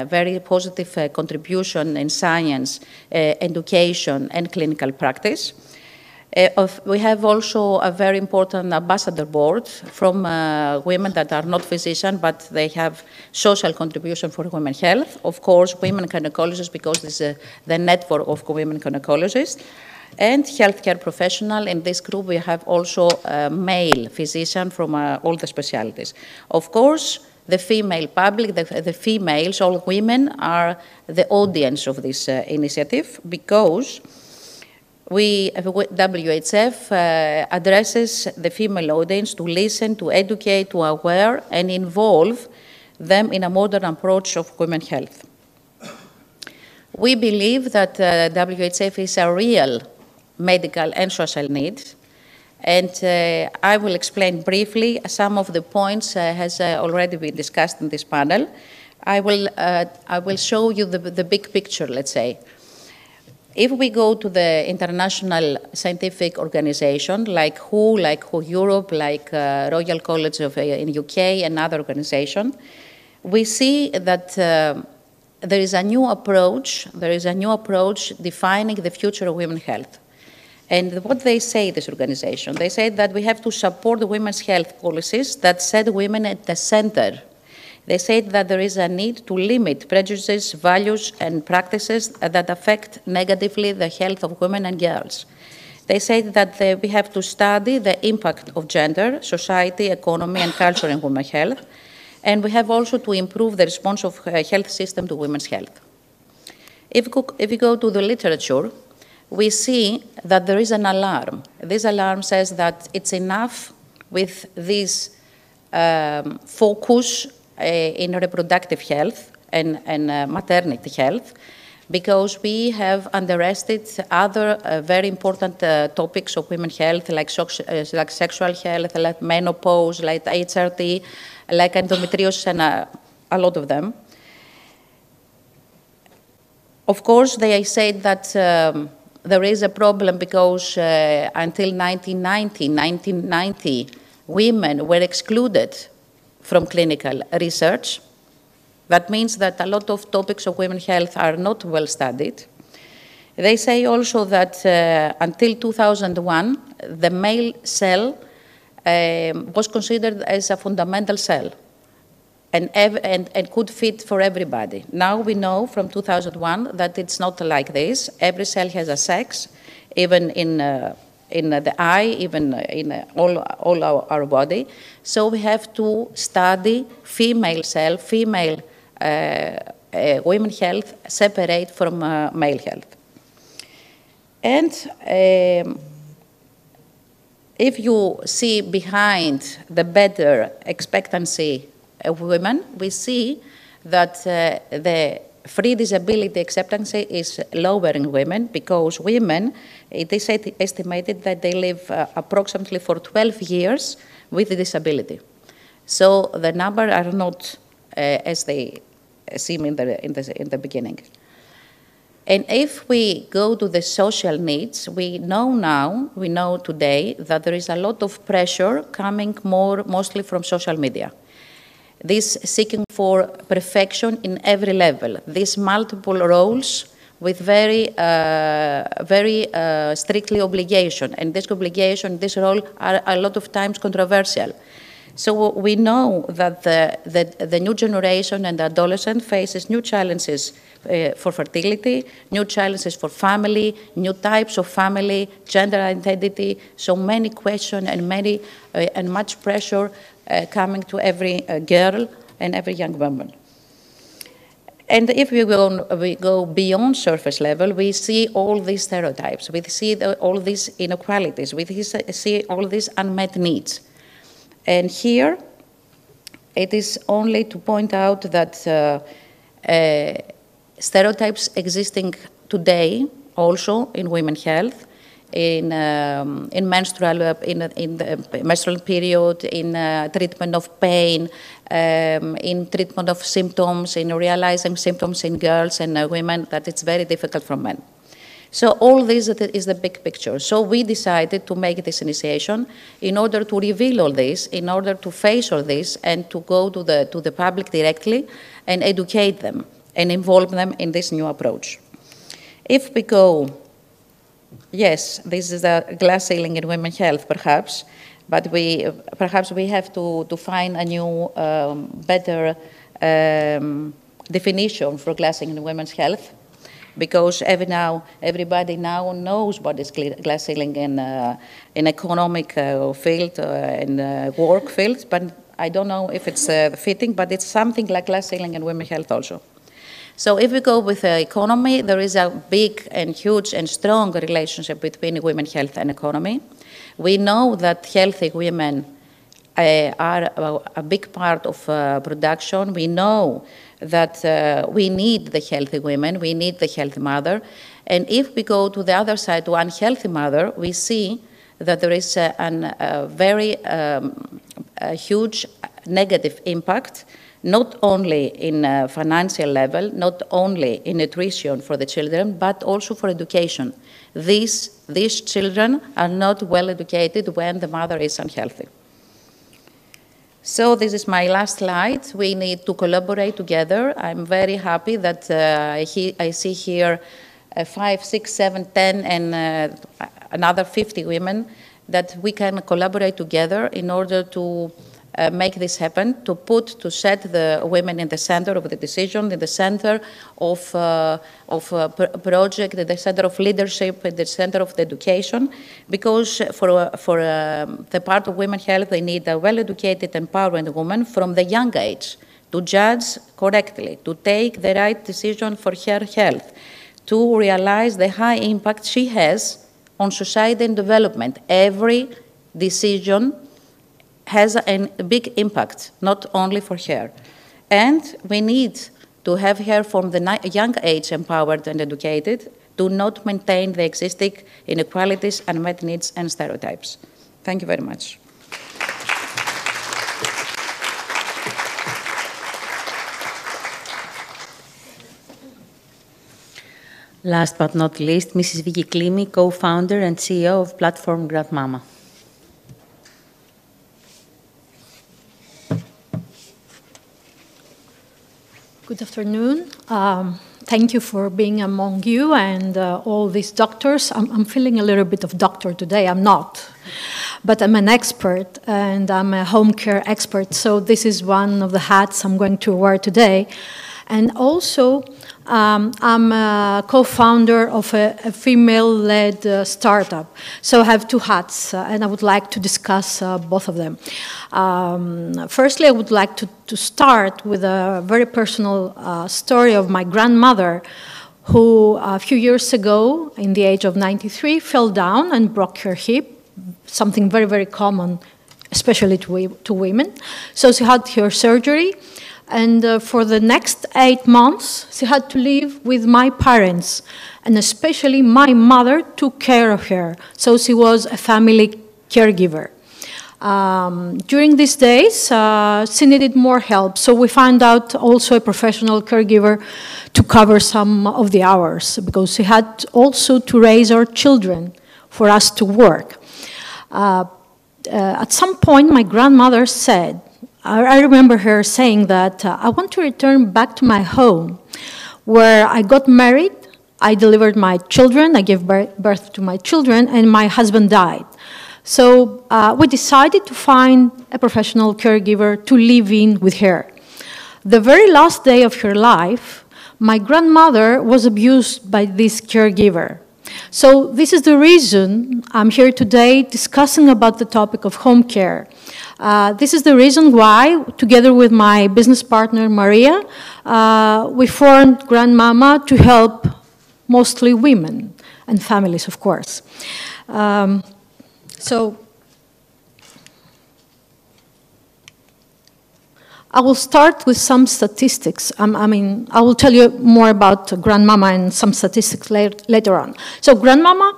very positive contribution in science, education, and clinical practice. We have also a very important ambassador board from women that are not physicians, but they have social contribution for women's health. Of course, women gynecologists, because this is the network of women gynecologists, and healthcare professional. In this group, we have also a male physician from all the specialties. Of course, the female public, the females, all women, are the audience of this initiative, because WHF addresses the female audience to listen, to educate, to aware, and involve them in a modern approach of women's health. We believe that WHF is a real medical and social need, and I will explain briefly some of the points has already been discussed in this panel. I will show you the big picture, let's say. If we go to the international scientific organization, like WHO Europe, like Royal College of in UK and other organizations, we see that there is a new approach. There is a new approach defining the future of women's health. And what they say, this organization, they say that we have to support women's health policies that set women at the center. They say that there is a need to limit prejudices, values, and practices that affect negatively the health of women and girls. They say that we have to study the impact of gender, society, economy, and culture in women's health. And we have also to improve the response of health system to women's health. If we go to the literature, we see that there is an alarm. This alarm says that it's enough with this focus in reproductive health and maternity health, because we have underestimated other very important topics of women's health, like sexual health, like menopause, like HRT, like endometriosis, and a lot of them. Of course, they said that there is a problem because until 1990, women were excluded from clinical research. That means that a lot of topics of women's health are not well studied. They say also that until 2001, the male cell was considered as a fundamental cell and could fit for everybody. Now we know from 2001 that it's not like this. Every cell has a sex, even in the eye, even in all our body. So we have to study female cell, female women's health separate from male health. And if you see behind the better expectancy of women, we see that the free disability expectancy is lower in women, because women, it is estimated that they live approximately for 12 years with a disability. So the numbers are not as they seem in the beginning. And if we go to the social needs, we know today that there is a lot of pressure coming mostly from social media. This seeking for perfection in every level, these multiple roles with very strictly obligation, and this obligation, this role are a lot of times controversial. So we know that the new generation and the adolescent faces new challenges for fertility, new challenges for family, new types of family, gender identity, so many questions and much pressure coming to every girl and every young woman. And if we go beyond surface level, we see all these stereotypes, we see all these inequalities, we see all these unmet needs. And here, it is only to point out that stereotypes existing today also in women's health, in the menstrual period, in treatment of pain, in treatment of symptoms, in realizing symptoms in girls and women, that it's very difficult for men. So all this is the big picture. So we decided to make this initiation in order to reveal all this, in order to face all this, and to go to the public directly and educate them and involve them in this new approach. If we go, yes, this is a glass ceiling in women's health, perhaps, but perhaps we have to find a new, better definition for glass ceiling in women's health, because everybody now knows what is glass ceiling in economic field and work field, but I don't know if it's fitting, but it's something like glass ceiling in women's health also. So if we go with the economy, there is a big and huge and strong relationship between women's health and economy. We know that healthy women are a big part of production. We know that we need the healthy women, we need the healthy mother. And if we go to the other side, to unhealthy mother, we see that there is a very huge negative impact, not only in financial level, not only in nutrition for the children, but also for education. These children are not well educated when the mother is unhealthy. So this is my last slide. We need to collaborate together. I'm very happy that I see here 5, 6, 7, 10, and another 50 women, that we can collaborate together in order to make this happen, to set the women in the center of the decision, in the center of project, in the center of leadership, in the center of the education, because for the part of women's health, they need a well-educated, empowered woman from the young age to judge correctly, to take the right decision for her health, to realize the high impact she has on society and development. Every decision has a big impact, not only for her. And we need to have her from the young age empowered and educated to not maintain the existing inequalities, unmet needs, and stereotypes. Thank you very much. Last but not least, Mrs. Vicky Karatzaferi, co-founder and CEO of Platform Grandmama. Good afternoon. Thank you for being among you and all these doctors. I'm feeling a little bit of doctor today. I'm not, but I'm an expert, and I'm a home care expert. So this is one of the hats I'm going to wear today. And also, I'm a co-founder of a female-led startup. So I have two hats, and I would like to discuss both of them. Firstly, I would like to start with a very personal story of my grandmother, who a few years ago, in the age of 93, fell down and broke her hip, something very, very common, especially to women. So she had her surgery. And for the next 8 months, she had to live with my parents, and especially my mother took care of her. So she was a family caregiver. During these days, she needed more help, so we found out also a professional caregiver to cover some of the hours, because she had also to raise our children for us to work. At some point, my grandmother said, I remember her saying that I want to return back to my home where I got married, I delivered my children, I gave birth to my children, and my husband died. So we decided to find a professional caregiver to live in with her. The very last day of her life, my grandmother was abused by this caregiver. So this is the reason I'm here today discussing about the topic of home care. This is the reason why, together with my business partner, Maria, we formed Grandmama to help mostly women and families, of course. So I will start with some statistics. I will tell you more about Grandmama and some statistics later on. So Grandmama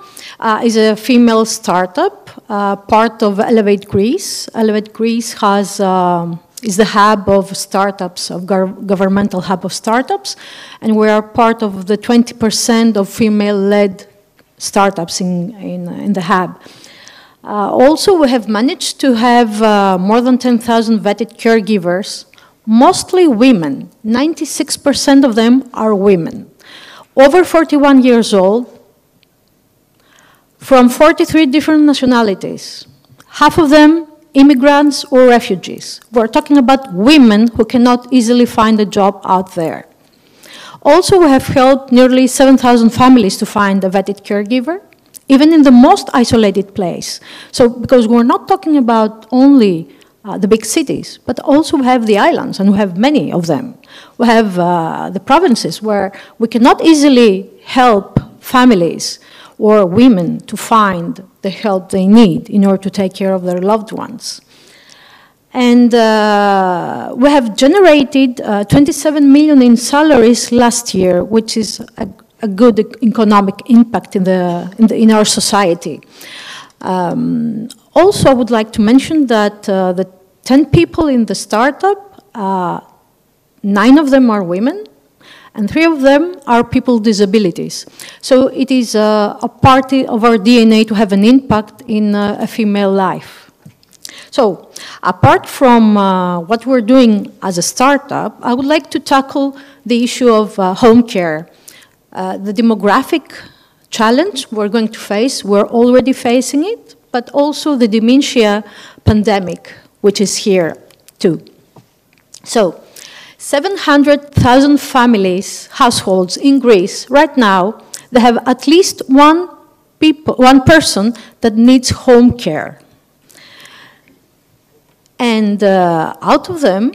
is a female startup, part of Elevate Greece. Elevate Greece is the hub of startups, of governmental hub of startups, and we are part of the 20% of female-led startups in the hub. Also, we have managed to have more than 10,000 vetted caregivers, mostly women. 96% of them are women, over 41 years old, from 43 different nationalities, half of them immigrants or refugees. We're talking about women who cannot easily find a job out there. Also, we have helped nearly 7,000 families to find a vetted caregiver, even in the most isolated place. So, because we're not talking about only the big cities, but also we have the islands, and we have many of them. We have the provinces where we cannot easily help families or women to find the help they need in order to take care of their loved ones. And we have generated 27 million in salaries last year, which is a good economic impact in our society. Also, I would like to mention that the 10 people in the startup, 9 of them are women, and 3 of them are people with disabilities. So it is a part of our DNA to have an impact in a female life. So apart from what we're doing as a startup, I would like to tackle the issue of home care. The demographic challenge we're going to face, we're already facing it, but also the dementia pandemic, which is here too. So 700,000 families, households in Greece right now, they have at least one person that needs home care. And out of them,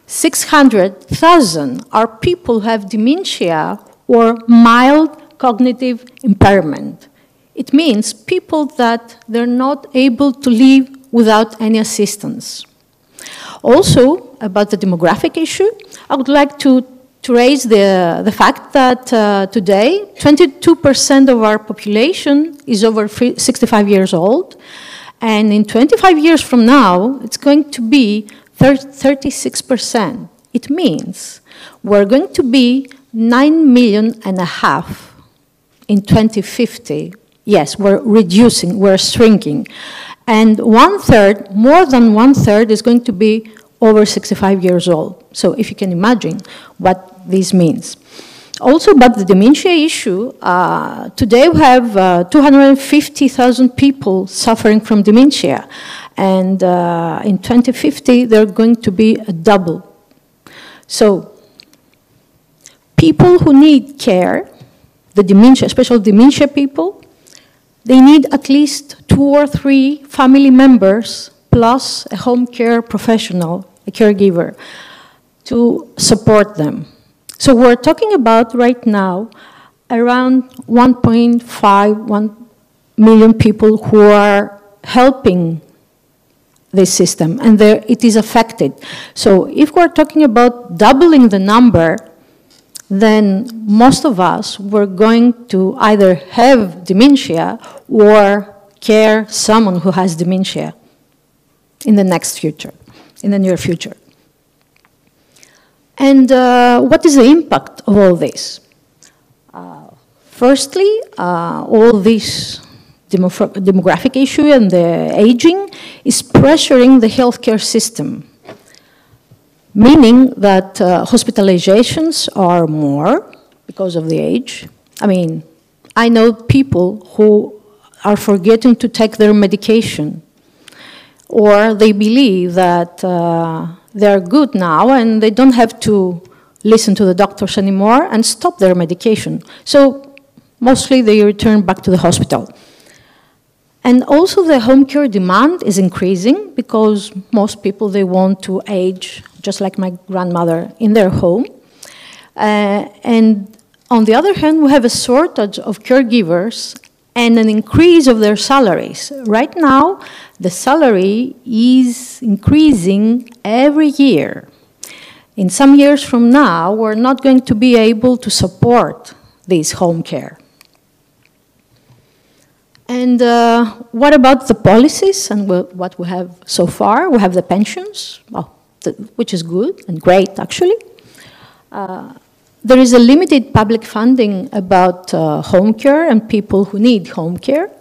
600,000 are people who have dementia or mild cognitive impairment. It means people that they're not able to live without any assistance. Also, about the demographic issue, I would like to raise the fact that today, 22% of our population is over 65 years old, and in 25 years from now, it's going to be 36%. It means we're going to be 9.5 million in 2050. Yes, we're reducing, we're shrinking. And more than one third is going to be over 65 years old. So if you can imagine what this means. Also about the dementia issue, today we have 250,000 people suffering from dementia. And in 2050, they're going to be a double. So people who need care, the dementia, especially dementia people, they need at least 2 or 3 family members plus a home care professional, a caregiver, to support them. So we're talking about right now around 1.1 million people who are helping this system, and it is affected. So if we're talking about doubling the number, then most of us were going to either have dementia or care someone who has dementia in the near future. And what is the impact of all this? Firstly, all this demographic issue and the aging is pressuring the healthcare system, meaning that hospitalizations are more because of the age. I mean, I know people who are forgetting to take their medication, or they believe that they're good now and they don't have to listen to the doctors anymore and stop their medication. So mostly they return back to the hospital. And also the home care demand is increasing because most people, they want to age, just like my grandmother, in their home. And on the other hand, we have a shortage of caregivers and an increase of their salaries. Right now, the salary is increasing every year. In some years from now, we're not going to be able to support this home care. And what about the policies and what we have so far? We have the pensions, which is good and great, actually. There is a limited public funding about home care and people who need home care.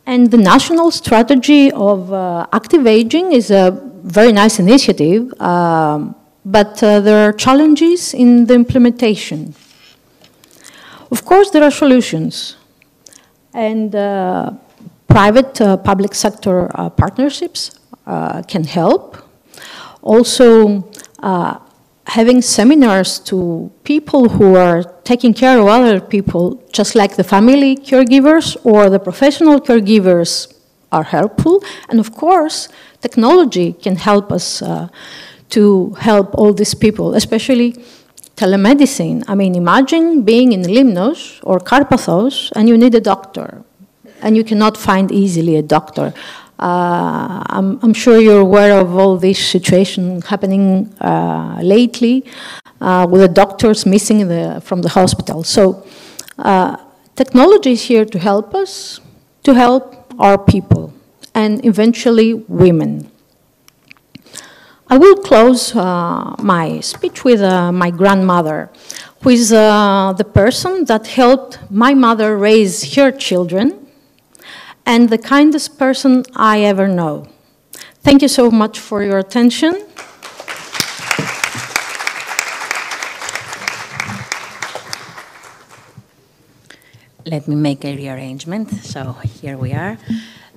And the national strategy of active aging is a very nice initiative, but there are challenges in the implementation. Of course, there are solutions. And private-public sector partnerships can help. Also, having seminars to people who are taking care of other people, just like the family caregivers or the professional caregivers, are helpful. And of course, technology can help us to help all these people, especially telemedicine. I mean, imagine being in Limnos or Karpathos and you need a doctor, and you cannot find easily a doctor. I'm sure you're aware of all this situation happening lately with the doctors missing from the hospital. So technology is here to help us, to help our people, and eventually women. I will close my speech with my grandmother, who is the person that helped my mother raise her children, and the kindest person I ever know. Thank you so much for your attention. Let me make a rearrangement. So here we are.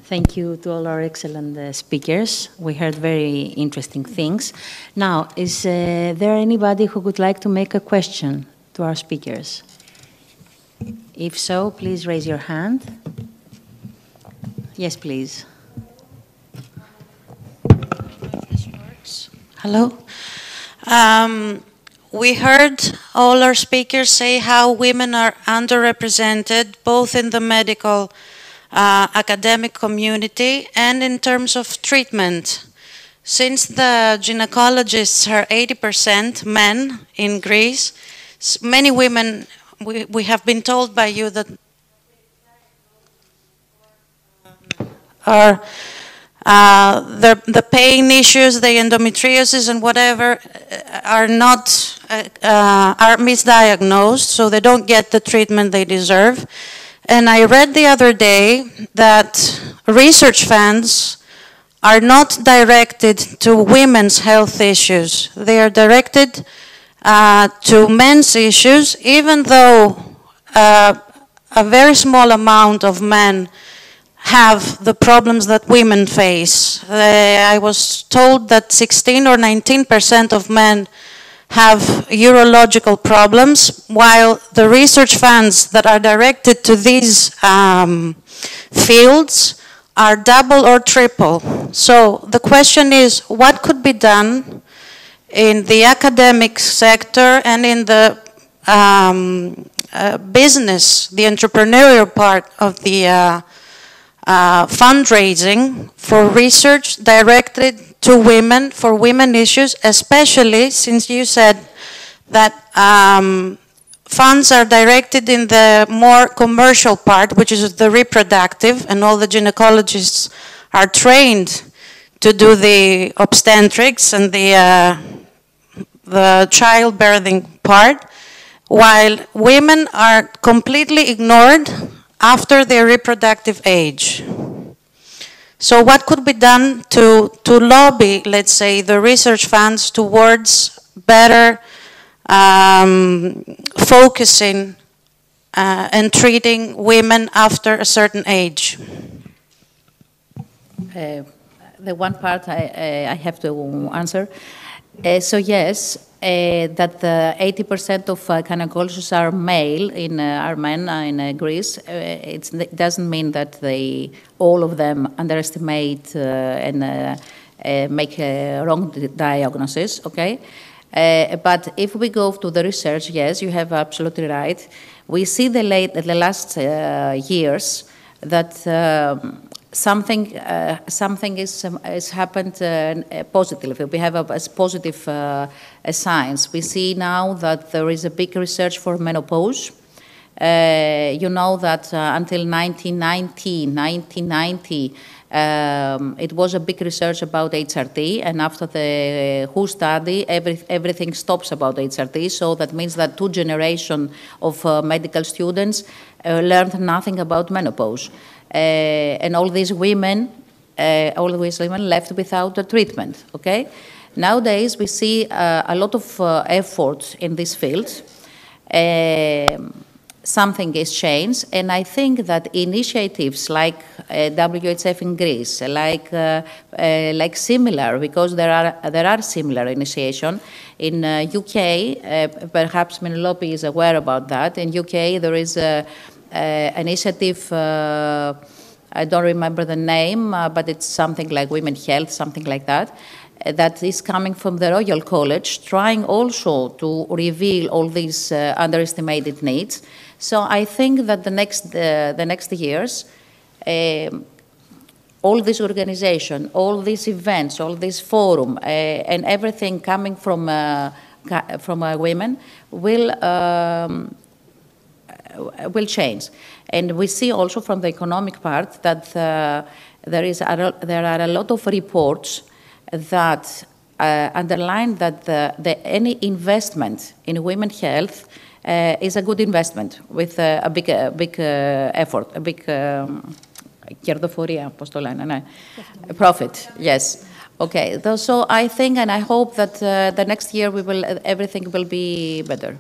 Thank you to all our excellent speakers. We heard very interesting things. Now, is there anybody who would like to make a question to our speakers? If so, please raise your hand. Yes, please. This works. Hello. We heard all our speakers say how women are underrepresented, both in the medical academic community and in terms of treatment. Since the gynecologists are 80% men in Greece, many women, we have been told by you that are the pain issues, the endometriosis and whatever are not, are misdiagnosed, so they don't get the treatment they deserve. And I read the other day that research funds are not directed to women's health issues. They are directed to men's issues, even though a very small amount of men have the problems that women face. I was told that 16 or 19% of men have urological problems, while the research funds that are directed to these fields are double or triple. So the question is, what could be done in the academic sector and in the business, the entrepreneurial part of the fundraising for research directed to women, for women issues, especially since you said that funds are directed in the more commercial part, which is the reproductive, and all the gynecologists are trained to do the obstetrics and the childbirthing part, while women are completely ignored after their reproductive age. So what could be done to lobby, let's say, the research funds towards better focusing and treating women after a certain age? The one part I have to answer. So yes, that 80% of gynecologists are male, are men in Greece. It doesn't mean that all of them underestimate and make a wrong diagnosis, okay? But if we go to the research, yes, you have absolutely right. We see the last years that something is happened positively. We have a positive signs. We see now that there is a big research for menopause. You know that until 1990, It was a big research about HRT, and after the WHO study, everything stops about HRT. So that means that 2 generations of medical students learned nothing about menopause. And all these women left without a treatment, okay? Nowadays, we see a lot of efforts in this field. Something is changed, and I think that initiatives like WHF in Greece, like similar, because there are similar initiation in UK. Perhaps Penelope is aware about that. In UK, there is an initiative. I don't remember the name, but it's something like Women Health, something like that. That is coming from the Royal College, trying also to reveal all these underestimated needs. So I think that the next years, all this organization, all these events, all this forum, and everything coming from women will change. And we see also from the economic part that there are a lot of reports that underline that any investment in women's health is a good investment with a big effort, a big profit. Yes. Okay. So I think and I hope that the next year everything will be better.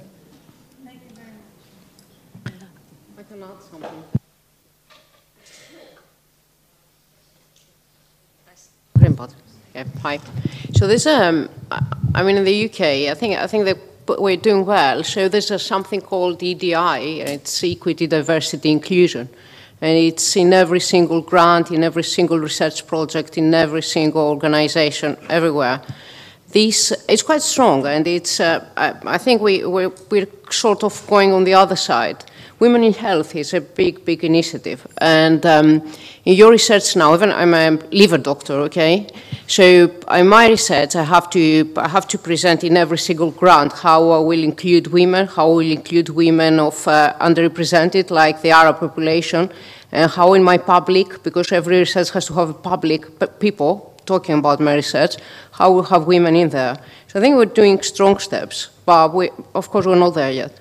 Thank you very much. I can add something. Yeah, hi. So this, I mean, in the UK, I think that we're doing well. So there's something called EDI. It's Equity, Diversity, Inclusion, and it's in every single grant, in every single research project, in every single organization, everywhere. This it's quite strong, and it's. I think we're sort of going on the other side. Women in Health is a big initiative, and in your research now, even I'm a liver doctor, okay? So in my research, I have to present in every single grant how I will include women, how I will include women of underrepresented, like the Arab population, and how in my public, because every research has to have a public people talking about my research, how we'll have women in there. So I think we're doing strong steps, but of course we're not there yet.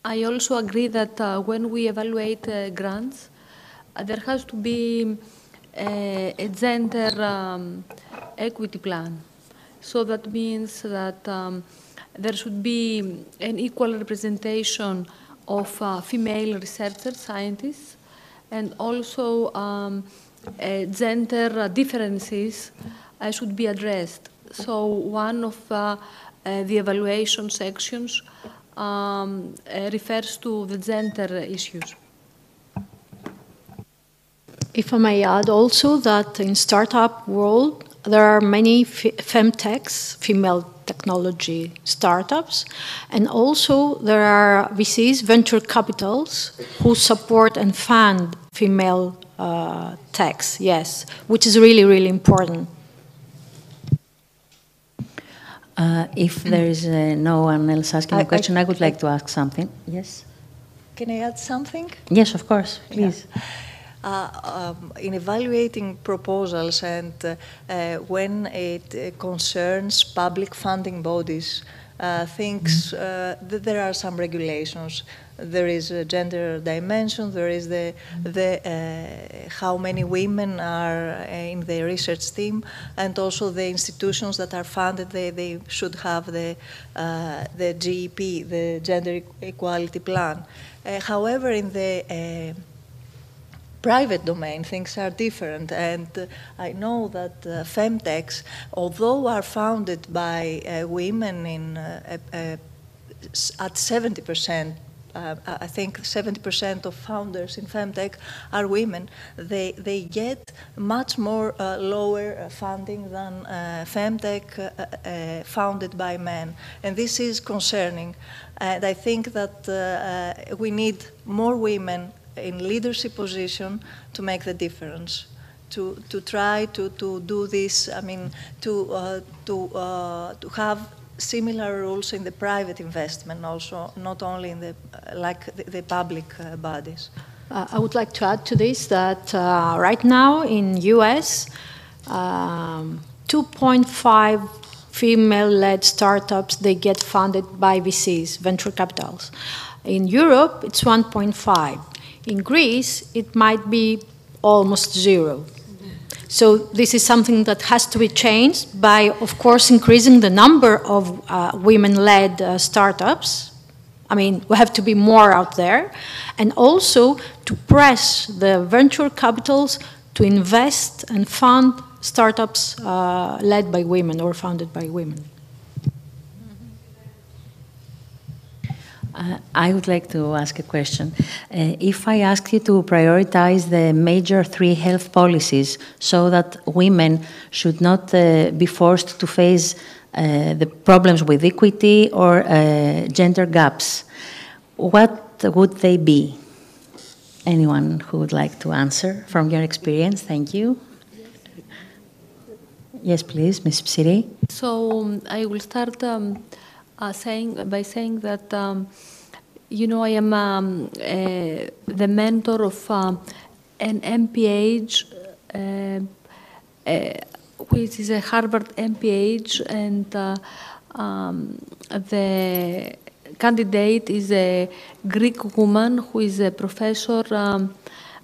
I also agree that when we evaluate grants, there has to be a gender equity plan. So that means that there should be an equal representation of female researchers, scientists, and also gender differences should be addressed. So one of the evaluation sections refers to the gender issues. If I may add also that in startup world, there are many femtechs, female technology startups, and also there are VCs, venture capitals, who support and fund female techs, yes, which is really important. If there is no one else asking a question, I would like to ask something. Yes? Can I add something? Yes, of course, please. Yeah. In evaluating proposals and when it concerns public funding bodies, that there are some regulations. There is a gender dimension, there is how many women are in the research team, and also the institutions that are funded, they should have the GEP, the Gender Equality Plan. However, in the private domain, things are different, and I know that femtechs, although are founded by women in at 70%, I think 70% of founders in femtech are women. They get much more lower funding than femtech founded by men, and this is concerning. And I think that we need more women in leadership position to make the difference. To try to do this, I mean, to have similar rules in the private investment also, not only in the, the public bodies. I would like to add to this that right now in US, 2.5 female-led startups, they get funded by VCs, venture capitals. In Europe, it's 1.5. In Greece, it might be almost 0. So this is something that has to be changed by, of course, increasing the number of women-led startups. I mean, we have to be more out there. And also to press the venture capitals to invest and fund startups led by women or founded by women. I would like to ask a question. If I ask you to prioritize the major 3 health policies so that women should not be forced to face the problems with equity or gender gaps, what would they be? Anyone who would like to answer from your experience? Thank you. Yes, please, Ms. Psyrri. So I will start by saying that, you know, I am the mentor of an MPH, which is a Harvard MPH, and the candidate is a Greek woman who is a professor,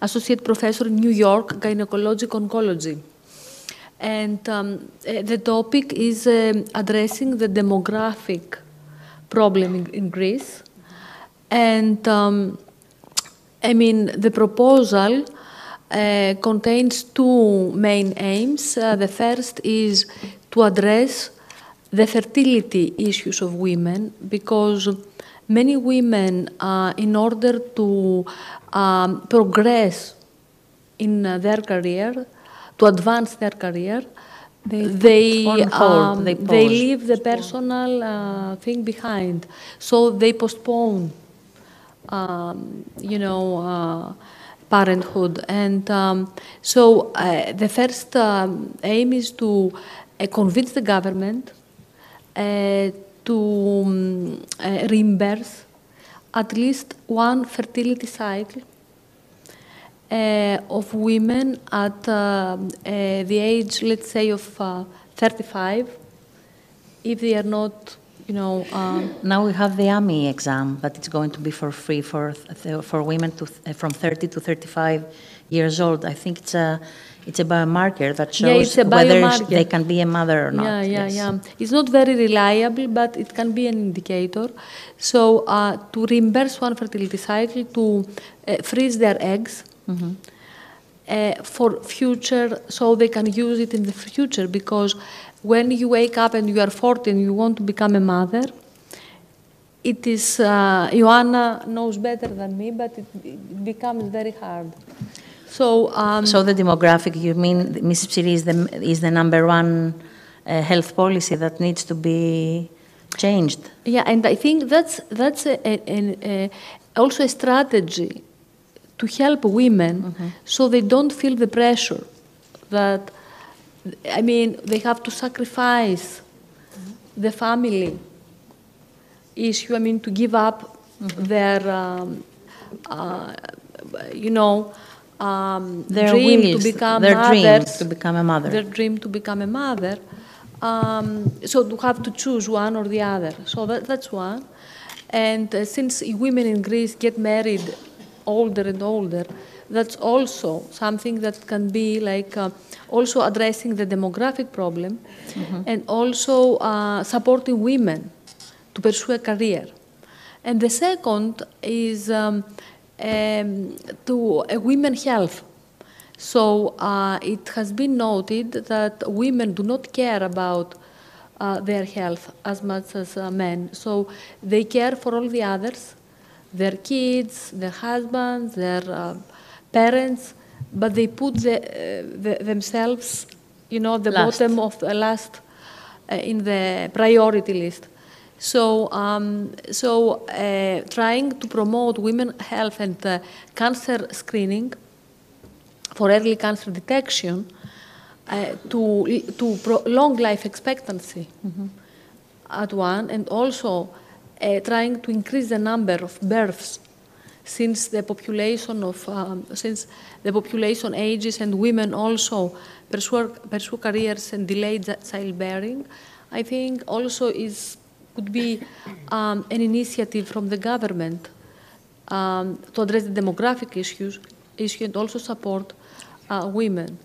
associate professor in New York, gynecologic oncology. And the topic is addressing the demographic problem in Greece. And I mean, the proposal contains 2 main aims. The first is to address the fertility issues of women, because many women, in order to progress in their career, to advance their career, they leave the personal thing behind. So they postpone, you know, parenthood. And so the first aim is to convince the government to reimburse at least 1 fertility cycle of women at the age, let's say, of 35, if they are not, you know... Now we have the AMI exam, but it's going to be for free for women from 30 to 35 years old. I think it's a biomarker that shows whether they can be a mother or not. Yeah. It's not very reliable, but it can be an indicator. So to reimburse 1 fertility cycle, to freeze their eggs, for future, so they can use it in the future, because when you wake up and you are 40 and you want to become a mother, it is, Ioannina knows better than me, but it becomes very hard. So, so the demographic, you mean, Ms. Psyrri, is the #1 health policy that needs to be changed? Yeah, and I think that's also a strategy to help women, so they don't feel the pressure that, I mean, they have to sacrifice the family issue, I mean, to give up their, you know, their dream wills, to become their mothers, dream to become a mother. Their dream to become a mother. So to have to choose one or the other. So that's one. And since women in Greece get married older and older, that's also something that can be like also addressing the demographic problem, and also supporting women to pursue a career. And the second is to women's health. So it has been noted that women do not care about their health as much as men. So they care for all the others, their kids, their husbands, their parents, but they put themselves, you know, the bottom of the last in the priority list. So, trying to promote women's health and cancer screening for early cancer detection to long life expectancy at one, and also trying to increase the number of births, since the population ages and women also pursue careers and delay childbearing. I think also could be an initiative from the government to address the demographic issue and also support women.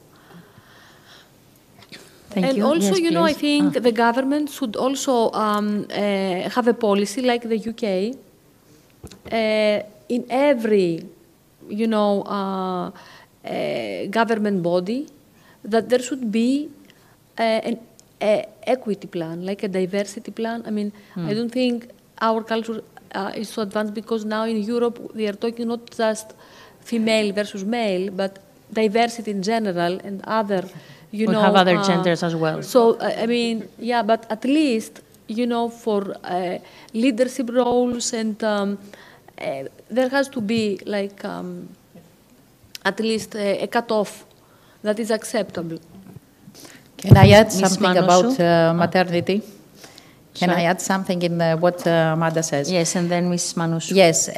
Thank you. Also, yes, you know, I please. think the government should also have a policy like the UK in every, you know, government body, that there should be an equity plan, like a diversity plan. I mean, I don't think our culture is so advanced, because now in Europe we are talking not just female versus male, but diversity in general and other, you know. We have other genders as well. So, I mean, yeah, but at least, you know, for leadership roles and there has to be like at least a cutoff that is acceptable. Can I add Ms. something Manousou? about maternity? Can Sorry? I add something in what Mada says? Yes, and then Ms. Manousou. Yes.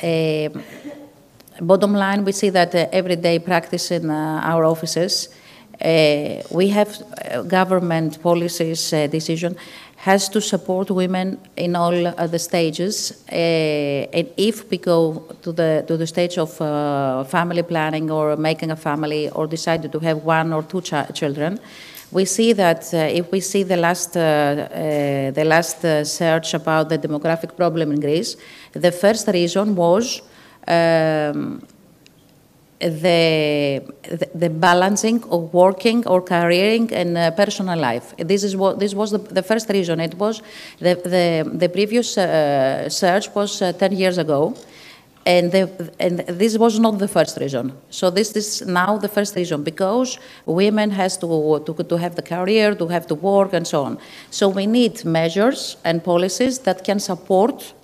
Bottom line, we see that everyday practice in our offices, we have government policies decision has to support women in all the stages. And if we go to the stage of family planning or making a family or decided to have one or two children, we see that if we see the last search about the demographic problem in Greece, the first reason was the balancing of working or careering and personal life. This was the first reason. It was the previous search was 10 years ago, and this was not the first reason. So this is now the first reason, because women has to have the career, to have to work, and so on. So we need measures and policies that can support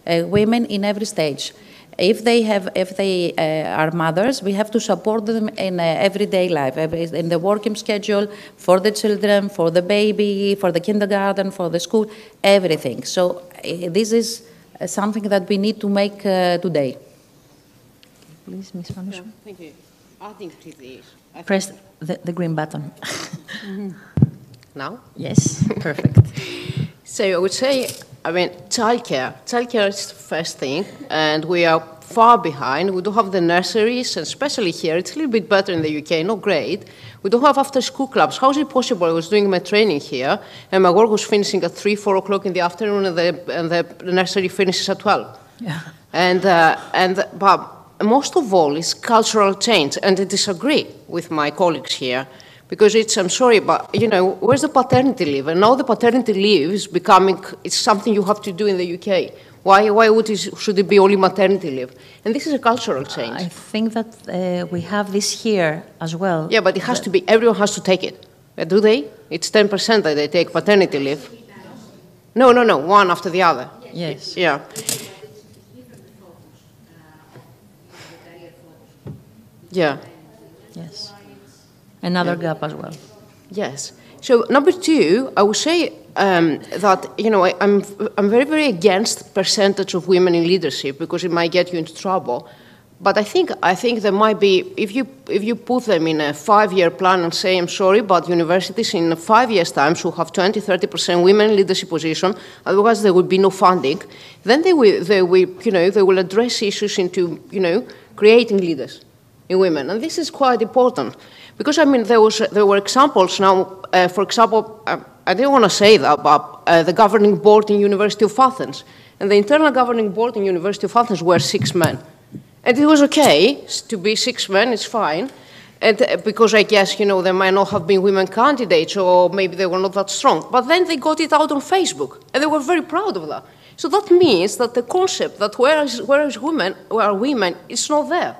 women in every stage. If they are mothers, we have to support them in everyday life, in the working schedule, for the children, for the baby, for the kindergarten, for the school, everything. So this is something that we need to make today. Please, Ms. Manousou. Thank you. Adding to this, Press the green button. now? Yes, perfect. So I would say, I mean, childcare. Childcare is the first thing, and we are far behind. We don't have the nurseries, and especially here, it's a little bit better in the UK, not great. We don't have after-school clubs. How is it possible? I was doing my training here, and my work was finishing at 3, 4 o'clock in the afternoon, and the nursery finishes at 12. Yeah. But most of all, it's cultural change, and I disagree with my colleagues here. Because I'm sorry, but, you know, where's the paternity leave? And now the paternity leave is it's something you have to do in the UK. Why should it be only maternity leave? And this is a cultural change. I think that we have this here as well. Yeah, but it has to be, everyone has to take it. Do they? It's 10% that they take paternity leave. No, one after the other. Yes. Yeah. Yeah. Yes. Another gap as well. Yes. So number two, I would say that, you know, I'm very, very against percentage of women in leadership, because it might get you into trouble. But I think there might be, if you put them in a 5-year plan and say, I'm sorry, but universities in 5 years' time should have 20-30% women in leadership position, otherwise there would be no funding, then they will address issues into, you know, creating leaders in women. And this is quite important. Because, I mean, there were examples now, for example, I didn't want to say that, but the governing board in University of Athens. And the internal governing board in University of Athens were 6 men. And it was okay to be 6 men, it's fine. And because I guess, you know, there might not have been women candidates, or maybe they were not that strong. But then they got it out on Facebook, and they were very proud of that. So that means that the concept that where are women, it's not there.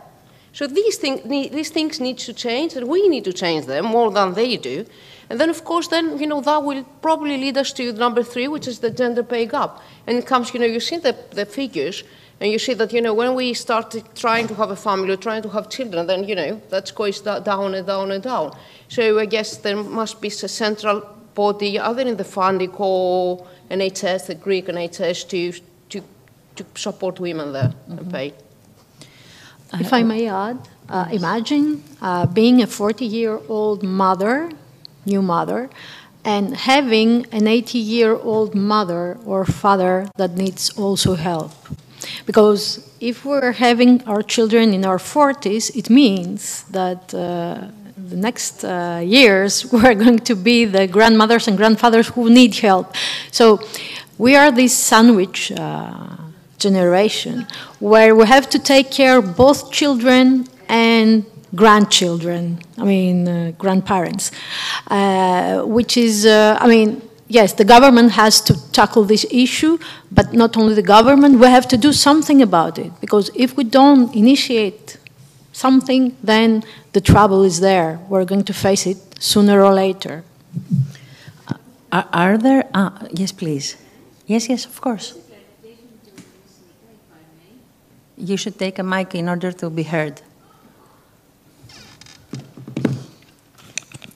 So these things need to change, and we need to change them more than they do. And then, of course, you know, that will probably lead us to number 3, which is the gender pay gap. And it comes, you know, you see the figures, and you see that, you know, when we start trying to have a family or trying to have children, then, you know, that goes down and down and down. So I guess there must be a central body other than the funding or NHS, the Greek NHS, to support women there and pay. If I may add, imagine being a 40-year-old mother, new mother, and having an 80-year-old mother or father that needs also help. Because if we're having our children in our 40s, it means that the next years we're going to be the grandmothers and grandfathers who need help. So we are this sandwich generation where we have to take care of both children and grandchildren, grandparents, which is, yes, the government has to tackle this issue, but not only the government, we have to do something about it, because if we don't initiate something, then the trouble is there. We're going to face it sooner or later. Are there, yes, please. Yes, of course. You should take a mic in order to be heard.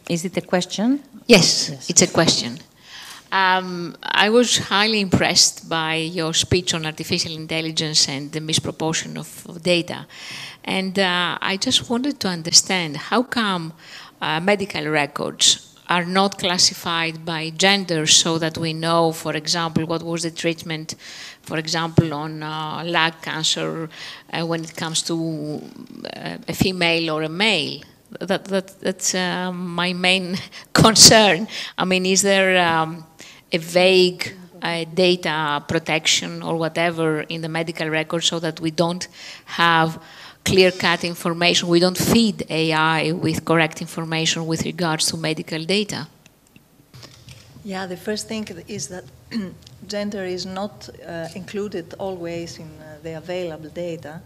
Is it a question? Yes, it's a question. I was highly impressed by your speech on artificial intelligence and the misproportion of data. And I just wanted to understand how come medical records are not classified by gender so that we know, for example, what was the treatment, for example, on lung cancer when it comes to a female or a male. That's my main concern. Is there a vague data protection or whatever in the medical record so that we don't have clear-cut information, we don't feed AI with correct information with regards to medical data? Yeah, the first thing is that gender is not included always in the available data.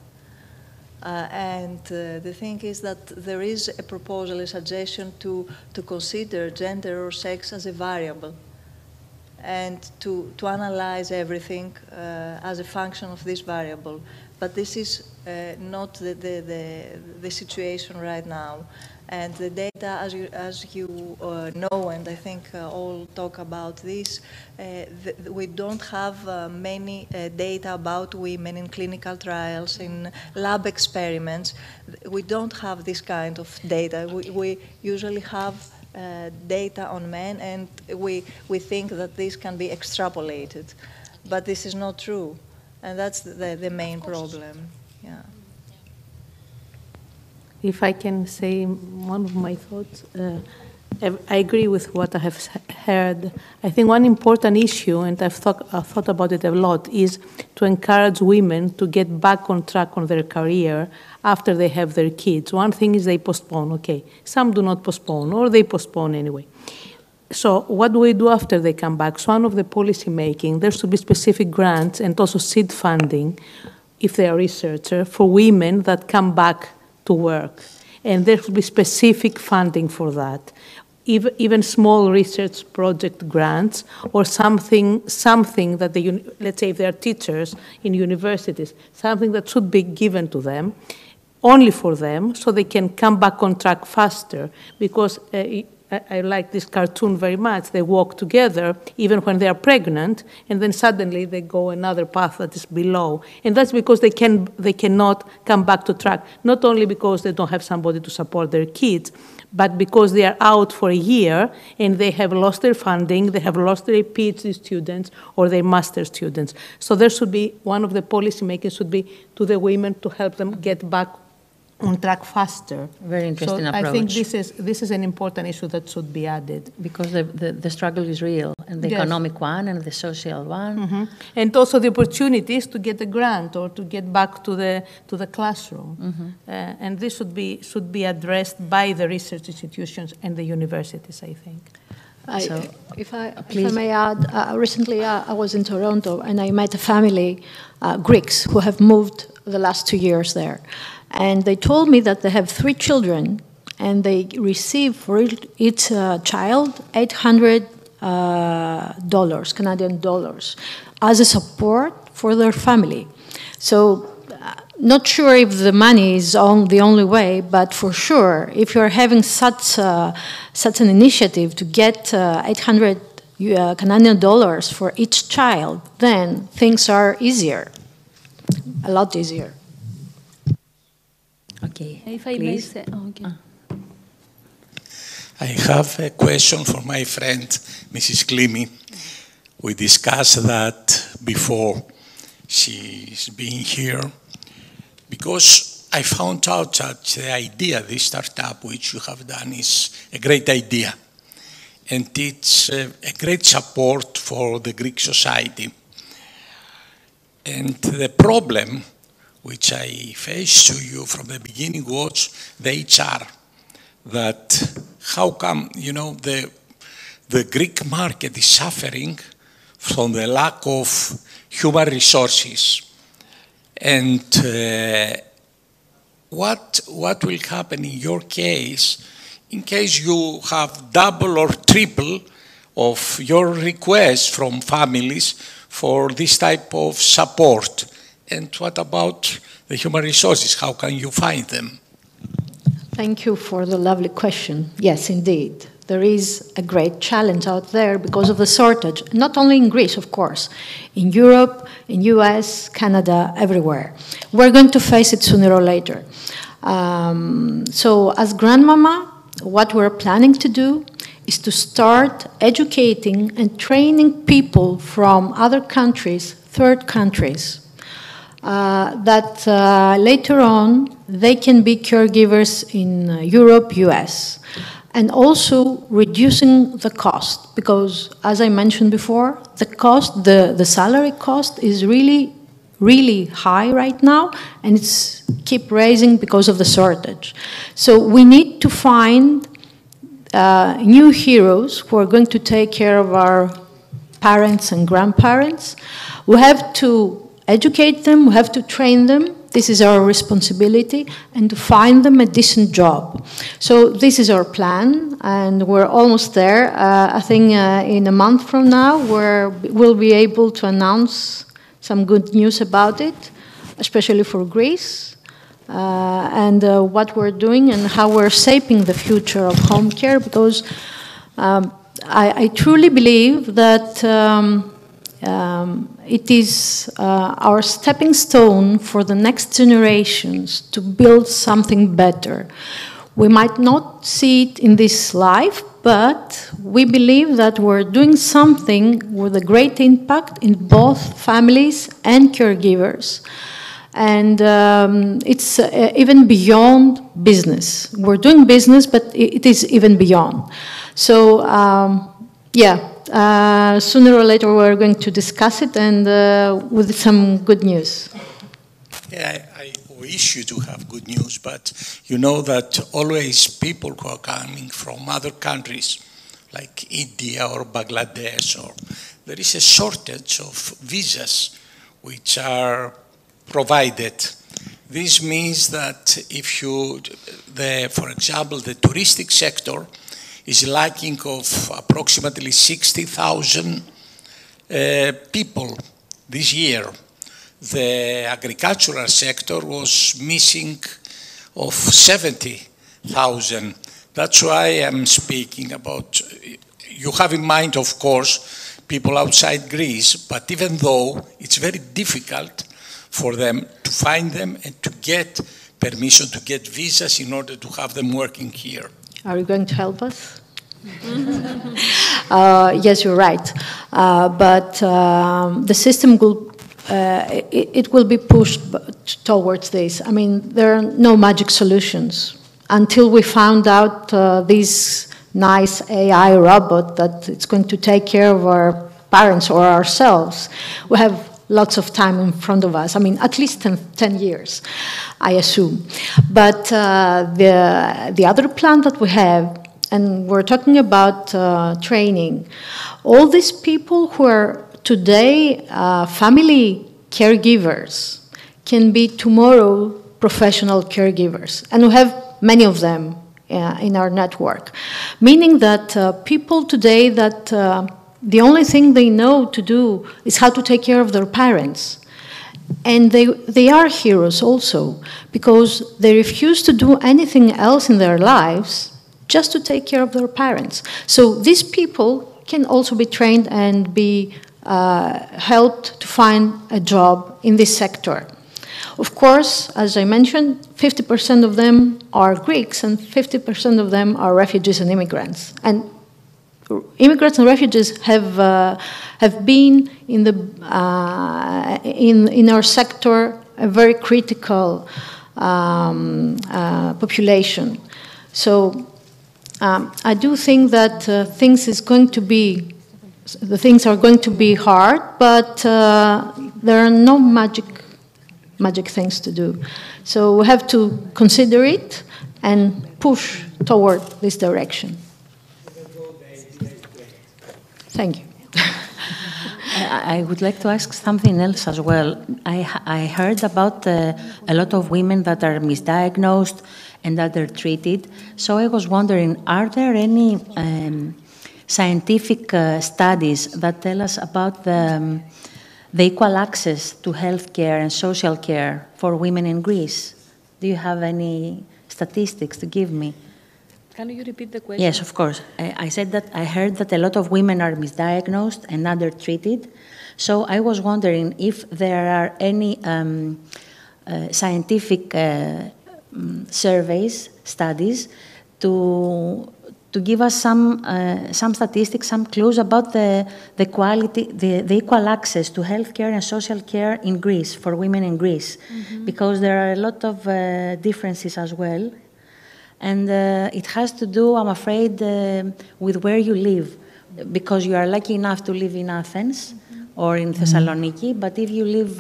And the thing is that there is a proposal, a suggestion to consider gender or sex as a variable and to analyze everything as a function of this variable. But this is not the situation right now. And the data, as you know, and I think all talk about this, we don't have many data about women in clinical trials, in lab experiments. We don't have this kind of data. We usually have data on men, and we think that this can be extrapolated. But this is not true, and that's the main problem. Yeah. If I can say one of my thoughts, I agree with what I have heard. I think one important issue, and I've thought about it a lot, is to encourage women to get back on track on their career after they have their kids. One thing is they postpone, okay. Some do not postpone, or they postpone anyway. So what do we do after they come back? So one of the policy making, there should be specific grants and also seed funding, if they are researchers, for women that come back to work. And there should be specific funding for that. Even small research project grants or something that let's say if they are teachers in universities, something that should be given to them, only for them, so they can come back on track faster. Because I like this cartoon very much. They walk together even when they are pregnant, and then suddenly they go another path that is below. And that's because they cannot come back to track, not only because they don't have somebody to support their kids, but because they are out for a year and they have lost their funding, they have lost their PhD students or their master students. So there should be, one of the policy makers should be to the women to help them get back on track faster. Very interesting so approach. I think this is an important issue that should be added. Because the struggle is real, and the economic one and the social one. Mm-hmm. And also the opportunities to get a grant or to get back to the classroom. Mm-hmm. And this should be addressed by the research institutions and the universities, I think. If I may add, recently I was in Toronto and I met a family, Greeks, who have moved the last 2 years there. And they told me that they have 3 children and they receive for each child $800 Canadian dollars as a support for their family. So not sure if the money is the only way, but for sure, if you're having such an initiative to get 800 Canadian dollars for each child, then things are easier, a lot easier. Okay. If I may say, I have a question for my friend, Mrs. Klimi. We discussed that before she's being here, because I found out that the idea, this startup which you have done, is a great idea. And it's a great support for the Greek society. And the problem which I faced to you from the beginning was the HR. That how come, you know, the Greek market is suffering from the lack of human resources. And what will happen in your case in case you have double or triple of your requests from families for this type of support? And what about the human resources? How can you find them? Thank you for the lovely question. Yes, indeed. There is a great challenge out there because of the shortage, not only in Greece, of course, in Europe, in US, Canada, everywhere. We're going to face it sooner or later. So as grandmama, what we're planning to do is to start educating and training people from other countries, third countries, that later on they can be caregivers in Europe, US. And also reducing the cost, because as I mentioned before, the cost, the salary cost is really, really high right now, and it's keep raising because of the shortage. So we need to find new heroes who are going to take care of our parents and grandparents. We have to educate them, we have to train them. This is our responsibility, and to find them a decent job. So this is our plan, and we're almost there. I think in a month from now, we'll be able to announce some good news about it, especially for Greece, and what we're doing and how we're shaping the future of home care, because I truly believe that it is our stepping stone for the next generations to build something better. We might not see it in this life, but we believe that we're doing something with a great impact in both families and caregivers. And it's even beyond business. We're doing business, but it is even beyond. So, sooner or later we're going to discuss it, and with some good news. Yeah, I wish you to have good news, but you know that always people who are coming from other countries, like India or Bangladesh, or there is a shortage of visas which are provided. This means that if you, for example, the touristic sector is lacking of approximately 60,000 people this year. The agricultural sector was missing of 70,000. That's why I'm speaking about, you have in mind, of course, people outside Greece, but even though it's very difficult for them to find them and to get permission to get visas in order to have them working here. Are you going to help us? Yes, you're right. But the system will, it will be pushed towards this. I mean, there are no magic solutions. Until we found out this nice AI robot that it's going to take care of our parents or ourselves, we have lots of time in front of us. I mean, at least 10 years, I assume. But the other plan that we have, and we're talking about training, all these people who are today family caregivers can be tomorrow professional caregivers. And we have many of them in our network. Meaning that people today that the only thing they know to do is how to take care of their parents. And they are heroes also, because they refuse to do anything else in their lives just to take care of their parents. So these people can also be trained and be helped to find a job in this sector. Of course, as I mentioned, 50% of them are Greeks and 50% of them are refugees and immigrants. And immigrants and refugees have been in our sector a very critical population. So I do think that things are going to be hard, but there are no magic things to do. So we have to consider it and push toward this direction. Thank you. I would like to ask something else as well. I heard about a lot of women that are misdiagnosed and that they're treated. So I was wondering, are there any scientific studies that tell us about the equal access to healthcare and social care for women in Greece? Do you have any statistics to give me? Can you repeat the question? Yes, of course. I said that I heard that a lot of women are misdiagnosed and undertreated. So I was wondering if there are any scientific surveys, studies, to give us some statistics, some clues about the quality, the equal access to healthcare and social care in Greece, for women in Greece. Mm-hmm. Because there are a lot of differences as well. And it has to do, I'm afraid, with where you live, because you are lucky enough to live in Athens or in Thessaloniki, but if you live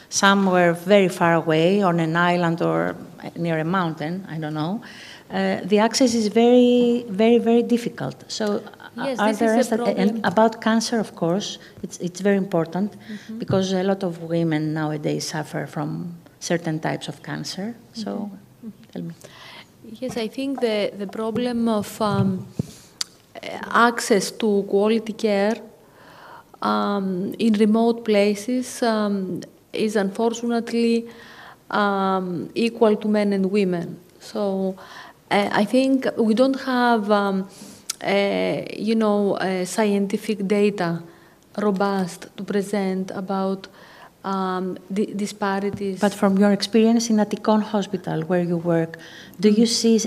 somewhere very far away on an island or near a mountain, I don't know, the access is very, very, very difficult. So yes, are there and about cancer, of course, it's very important, because a lot of women nowadays suffer from certain types of cancer. So tell me. Yes, I think the problem of access to quality care in remote places is unfortunately equal to men and women. So I think we don't have, scientific data robust to present about disparities. But from your experience in Attikon Hospital, where you work, do you see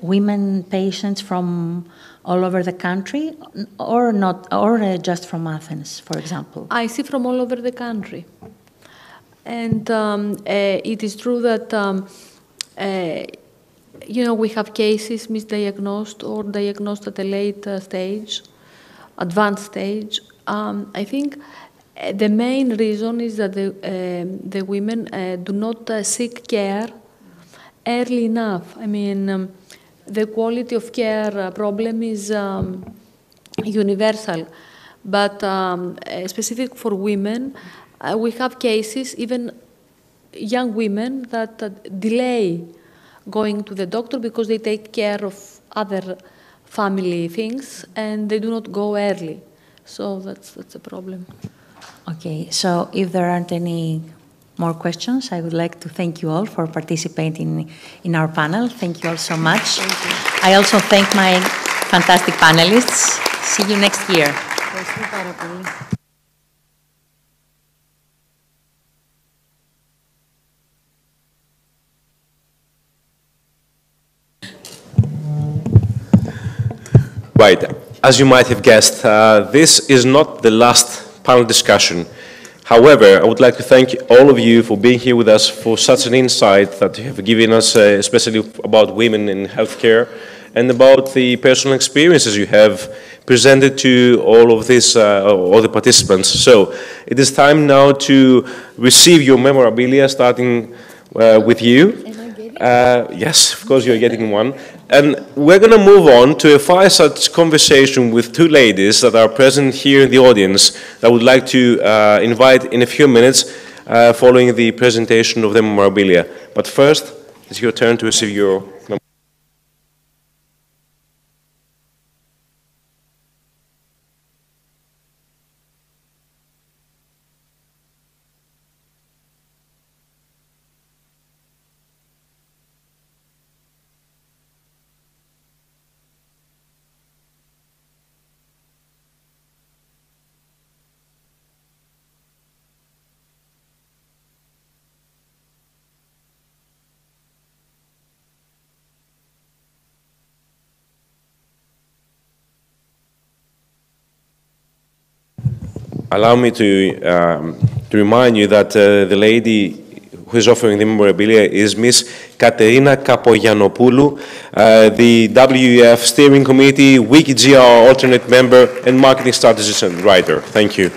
women patients from all over the country, or not, or just from Athens, for example? I see from all over the country, and it is true that we have cases misdiagnosed or diagnosed at a late stage, advanced stage. I think the main reason is that the women do not seek care early enough. I mean, the quality of care problem is universal, but specific for women, we have cases, even young women, that delay going to the doctor because they take care of other family things and they do not go early. So that's a problem. Okay, so if there aren't any more questions, I would like to thank you all for participating in our panel. Thank you all so much. I also thank my fantastic panelists. See you next year. Right, as you might have guessed, this is not the last panel discussion. However, I would like to thank all of you for being here with us, for such an insight that you have given us, especially about women in healthcare, and about the personal experiences you have presented to all of this, all the participants. So it is time now to receive your memorabilia, starting with you. Yes, of course you're getting one. And we're going to move on to a fireside conversation with two ladies that are present here in the audience that I would like to invite in a few minutes following the presentation of the memorabilia. But first, it's your turn to receive your memorabilia. Allow me to remind you that the lady who is offering the memorabilia is Miss Katerina Kapogiannopoulou, the WEF Steering Committee, WikiGR alternate member, and marketing strategist and writer. Thank you.